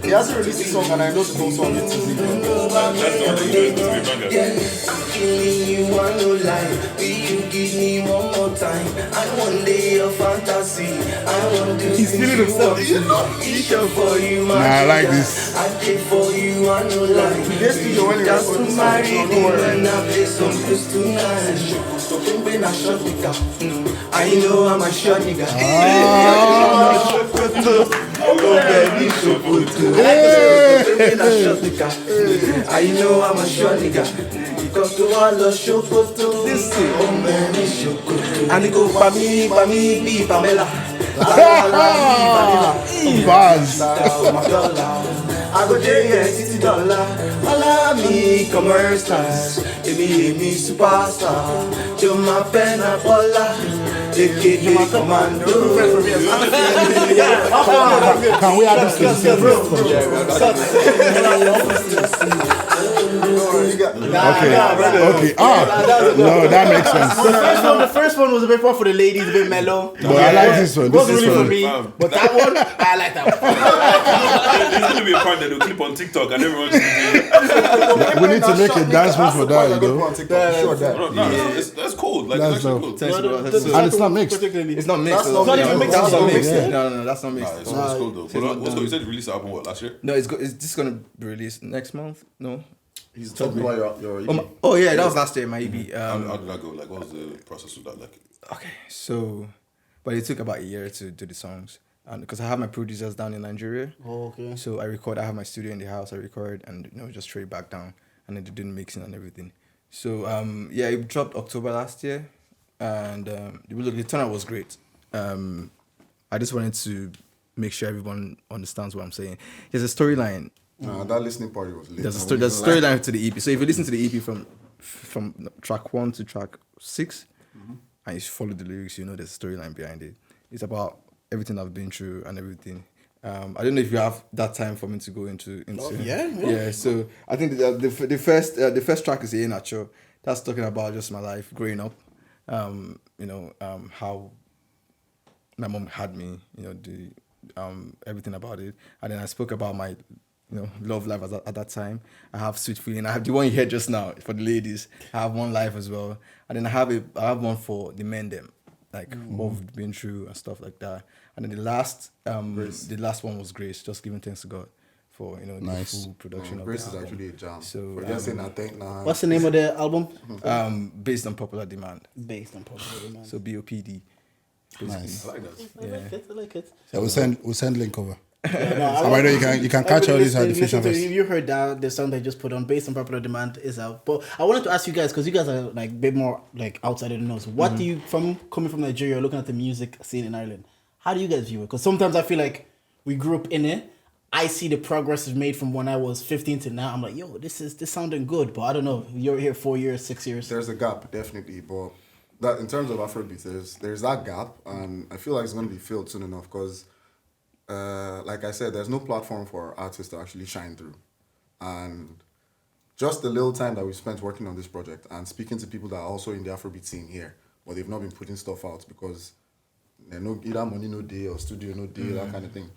He hasn't released the song and I know the whole song is easy. That's the one that you do to be Yeah, I'm killing you, I no lie. Will you give me one more time? I want day of fantasy. I want to He's feeling himself. Each for you, my Nah, I like this. I did for you, I no lie. This video when he Just recorded to the marry song, you don't worry. and I play some close tonight. So don't be not shot nigga. I know I'm a shot nigga. I know I'm a shot nigga. Because to all the shokoto. This is oh man, it's shokoto. And it go pa me, be Pamela. Bars. I go there, $60. Allow me commercials. Me superstar. Joe my pen a bola. AKA commando. Can we add this to the Okay. No, that makes sense. The first one was a bit more for the ladies, a bit mellow. But I like this one. It This wasn't is really for fun. me, but that one, I like that one. There's gonna be a part that they'll clip on TikTok and everyone's gonna We need to make a dance move for that, you know. Sure, that. that's cool. Like That's that's actually cool. Thanks, bro. The That's And it's not mixed. particularly. It's not mixed. That's not Yeah, mixed. That's not That's mixed. not mixed. No, that's not mixed. It's cool though. But what's cool? You said you released the album last year? No, it's just gonna be released next month. No. He's talking about your Oh yeah, that was last year. My EP. How did that go? Like, what was the process with that? Like, Okay, so, but it took about a year to do the songs, and because I have my producers down in Nigeria, Oh, okay. so I record. I have my studio in the house. I record and just straight back down, and then do the mixing and everything. So yeah, it dropped October last year, and the turnout was great. I just wanted to make sure everyone understands what I'm saying. There's a storyline. that listening party was lit. There's a storyline to the EP. So if you listen to the EP from from track 1 to track 6, and you follow the lyrics, you know there's a storyline behind it. It's about everything I've been through and everything. I don't know if you have that time for me to go into yeah. So I think the first track is Nacho. That's talking about just my life growing up. How my mom had me, everything about it. And then I spoke about my love life at that time. I have Sweet Feeling. I have the one you heard just now for the ladies. I have One Life as well. And then I have one for the men them, like what we've been through and stuff like that. And then the last one was Grace, just giving thanks to God for the full production of Grace the is album. actually a jam. So Forgetting I think now. What's the name of the album? Based on popular demand. Based on popular demand. So BOPD. Nice. I like that. I like it. Yeah, we'll send link over. Yeah, I know you can catch all these at the Fusion Fest. You heard that the song they just put on Based on Popular Demand is out. But I wanted to ask you guys, because you guys are like a bit more like outside of the nose. What do you, coming from Nigeria, looking at the music scene in Ireland, how do you guys view it? Because sometimes I feel like we grew up in it. I see the progress is made from when I was 15 to now. I'm like, yo, this sounding good. But I don't know. You're here 4 years, 6 years. There's a gap, definitely. But that in terms of Afrobeat, there's that gap. And I feel like it's going to be filled soon enough because like I said, there's no platform for artists to actually shine through. And just the little time that we spent working on this project and speaking to people that are also in the Afrobeat scene here, but they've not been putting stuff out because there's no either money no day or studio no day, that kind of thing.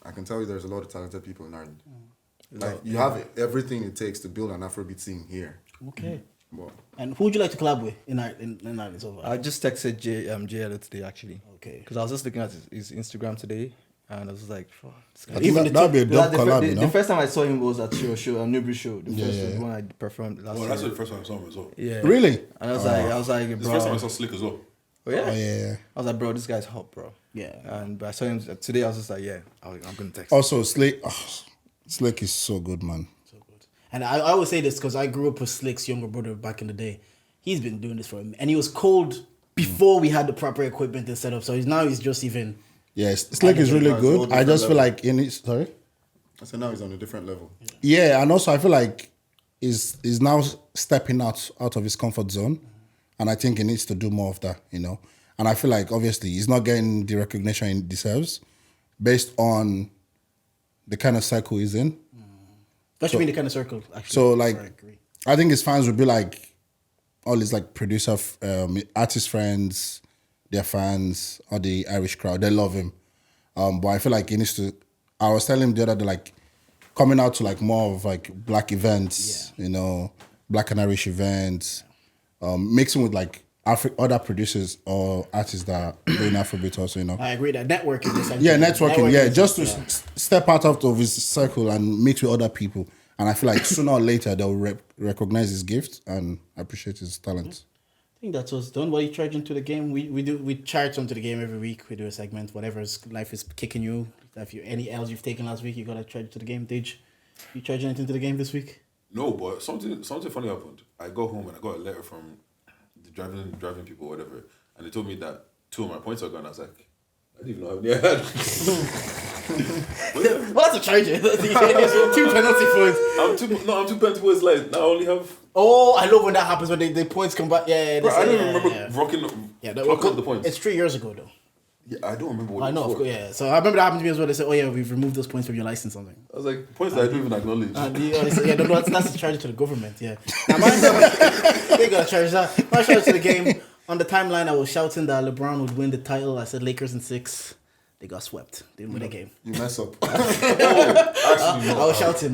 I can tell you there's a lot of talented people in Ireland. Like you have everything it takes to build an Afrobeat scene here. Okay. But And who would you like to collab with in Ireland so far? I just texted JL today actually. Okay. Because I was just looking at his Instagram today, and I was like, "Fuck, this guy." That'd be a dope collab, The first time I saw him was at your show, a Newbury show. The first one I performed last Oh, year. that's the first time I saw him as well. Yeah. Really? And I was like, It's the bro. first time I saw Slick as well. Oh, yeah? Oh yeah. I was like, bro, this guy's hot, bro. Yeah. And but I saw him today. I was just like, yeah, I'm gonna text. Also, Slick is so good, man. So good. And I always say this because I grew up with Slick's younger brother back in the day. He's been doing this for him. And he was cold before we had the proper equipment and setup. So he's just even... Yeah, Slick is really good. I just feel like sorry? I said now he's on a different level. Yeah, and also I feel like he's now stepping out of his comfort zone. And I think he needs to do more of that, And I feel like obviously he's not getting the recognition he deserves based on the kind of circle he's in. What you mean the kind of circle, actually? So like, Sorry, I agree. I think his fans would be like all his like producer, artist friends, their fans, or the Irish crowd. They love him. But I feel like he needs to. I was telling him the other day, like coming out to like more of like black events, black and Irish events, mixing with like other producers or artists that are doing Afrobeat also, I agree that networking is essential. Yeah, networking. Yeah, is- just to step out of his circle and mix with other people. And I feel like sooner or later they'll recognize his gift and appreciate his talent. I think that's what's done. What you charge into the game? We charge onto the game every week. We do a segment. Whatever life is kicking you. If you any L's you've taken last week, you gotta charge to the game. Dej, you charge anything to the game this week? No, but something funny happened. I got home and I got a letter from the driving people, whatever, and they told me that 2 of my points are gone. I was like, I didn't even know how many I had. Well, that's a charge. 2 penalty points. I'm 2 penalty points late. Now I only have. Oh, I love when that happens when the points come back. Yeah, Bro, I don't yeah, remember yeah. rocking Clocking up the points. It's 3 years ago though. Yeah, I don't remember what I it know, was of for. course, yeah. So I remember that happened to me as well. They said, "Oh yeah, we've removed those points from your license." Something. I was like, points that I don't even acknowledge. That's the charge to the government. Yeah. Now, they gotta charge that. My charge to the game. On the timeline, I was shouting that LeBron would win the title. I said Lakers in 6. They got swept. They didn't win the game. You mess up. Actually, no. I was shouting.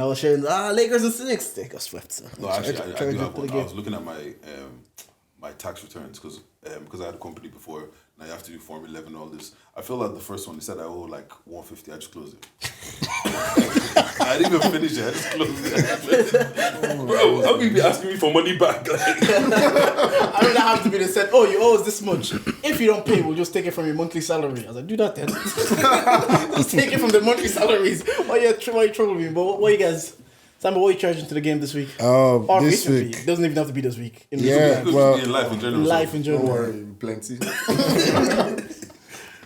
Lakers in 6. They got swept. So No, actually, I charge do it have to one. the I game. was looking at my tax returns because I had a company before. Now you have to do Form 11 and all this. I feel like the first one, they said I owe like 150. I just closed it. I didn't even finish it. I just closed it. Bro, how can you be asking me for money back? Like, I don't have to be the said, "Oh, you owe us this much. If you don't pay, we'll just take it from your monthly salary." I was like, "Do that then. Just take it from the monthly salaries." Why you troubling me? But what you guys? Sambo, what are you charging to the game this week? Or This recently? week. It doesn't even have to be this week. Yeah, because well, in life in general. Life in Don't general. worry, plenty.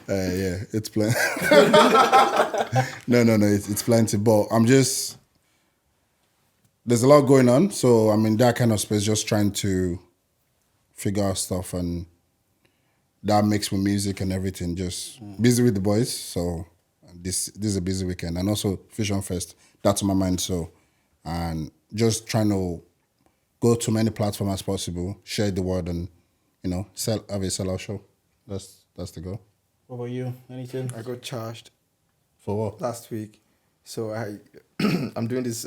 yeah, it's plenty. no, it's plenty. But I'm just there's a lot going on. So I'm in that kind of space, just trying to figure out stuff, and that mixed with music and everything. Just busy with the boys. So this is a busy weekend, and also Fusion Fest. That's on my mind. So, and just trying to go to many platforms as possible, share the word, and have a sellout show. That's the goal. What about you? Anything? I got charged For what? last week, so I'm doing this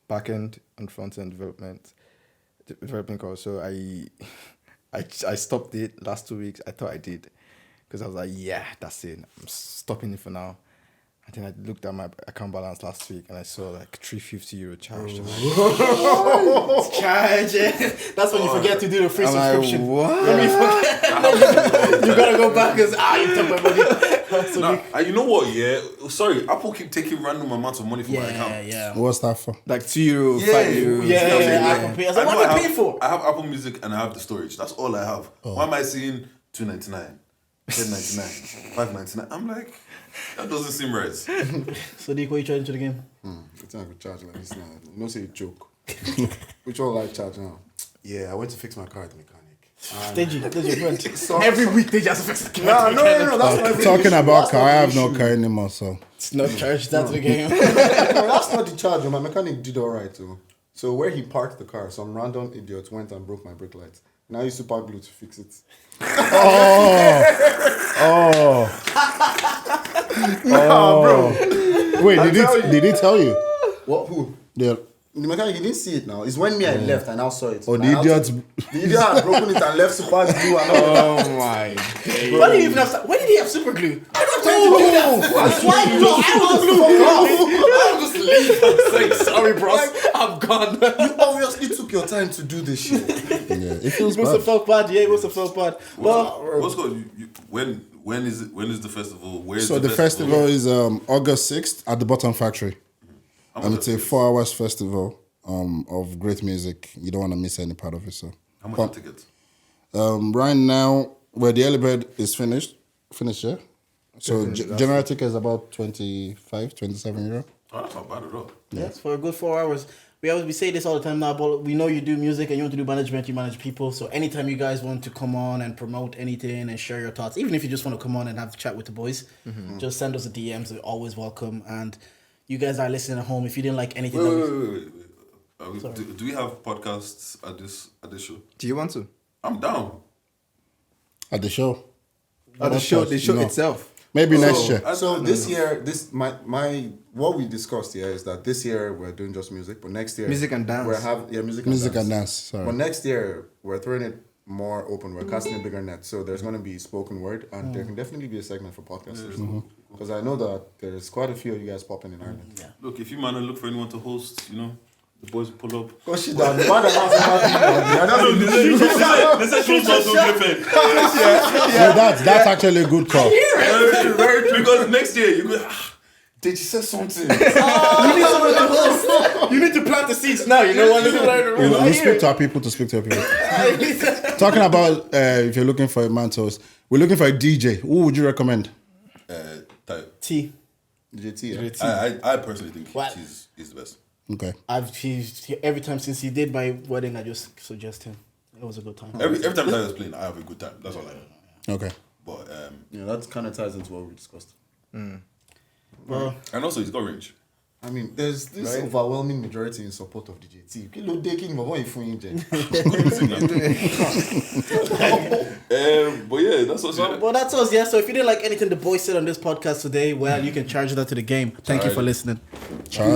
back end and front end development course. So I stopped it last 2 weeks. I thought I did because I was like, yeah, that's it. I'm stopping it for now. And then I looked at my account balance last week and I saw like €350 charged. Charge. That's when you forget to do the free I'm subscription. like, what? When you forget, you gotta go back because you took my money. So Nah, and you know what? Yeah, sorry, Apple keep taking random amounts of money from my account. yeah. What's that for? Like €2, Yeah. €5. Yeah, I can pay. I was like, know what am I have- paying for? I have Apple Music and I have the storage. That's all I have. Why am I seeing $2.99, $10.99, $5.99? I'm like, that doesn't seem right. Sodique, what are you trying to the game? It's not good charge like this now. You know, say you joke. Which one like charge now? Yeah, I went to fix my car at the mechanic. Deji, your friend. Every week Deji has to fix the No. That's my Talking about That's car, not I the have no issue. car anymore, so It's not charged. That's the game. No, that's not the charge. My mechanic did all right too. So where he parked the car, some random idiot went and broke my brake light. And I used super glue to fix it. bro. Wait, did he tell you? What? Who? The The mechanic, he didn't see it now. It's when me I left, I now saw it. Oh, And the I had idiot. to- The idiot had broken it and left super glue and all. Oh my. Why did he even have? Why did he have super glue? I don't have time to do that. Why do I will just leave. I'm like, sorry, bros. I'm gone. You obviously took your time to do this shit. Yeah, it feels It must have bad. felt bad. Yeah, it must have felt bad. Well, What's called? When is it? When is the festival? Where is So the festival is August 6th at the Bottom Factory. And it's a 4 hours festival of great music. You don't want to miss any part of it. So How much are tickets? right now, where the early bird is finished, yeah. So general ticket is about 25, 27 euro. Oh, that's not bad at all. yes, for a good 4 hours. We say this all the time now, but we know you do music and you want to do management, you manage people. So anytime you guys want to come on and promote anything and share your thoughts, even if you just want to come on and have a chat with the boys, just send us a DMs. We're always welcome. And you guys are listening at home. If you didn't like anything, Wait. Do we have podcasts at this show? Do you want to? I'm down. At the show. The show No. itself. Maybe next year. So this year, my what we discussed here is that this year we're doing just music, but next year Music and dance. music And dance. Sorry. But next year we're throwing it more open. We're casting a bigger net, so there's going to be spoken word, and there can definitely be a segment for podcasters. Because I know that there's quite a few of you guys popping in Ireland. yeah. Look, if you man look for anyone to host, the boys will pull up. Oh shit! Why the This is close to So that's actually a good call. because next year you go. Did you say something? You need someone to host. You need to plant the seeds now. You know what? We speak to our people to speak to our people. Talking about if you're looking for a man to host, we're looking for a DJ. Who would you recommend? Type. T. DJ T. I personally think What? he's the best. Okay. Every time since he did my wedding, I just suggest him. It was a good time. Every time Tyler's playing, I have a good time. That's all I know. Okay. But Yeah, that kind of ties into what we discussed. Well, and also he's got range. I mean, there's this overwhelming majority in support of DJ T. Kí ló dé kí ni bàbá yìí fún yín jẹ? But yeah, that's what. well, that's us, yeah. So if you didn't like anything the boys said on this podcast today, well, you can charge that to the game. Thank you for listening. Charge.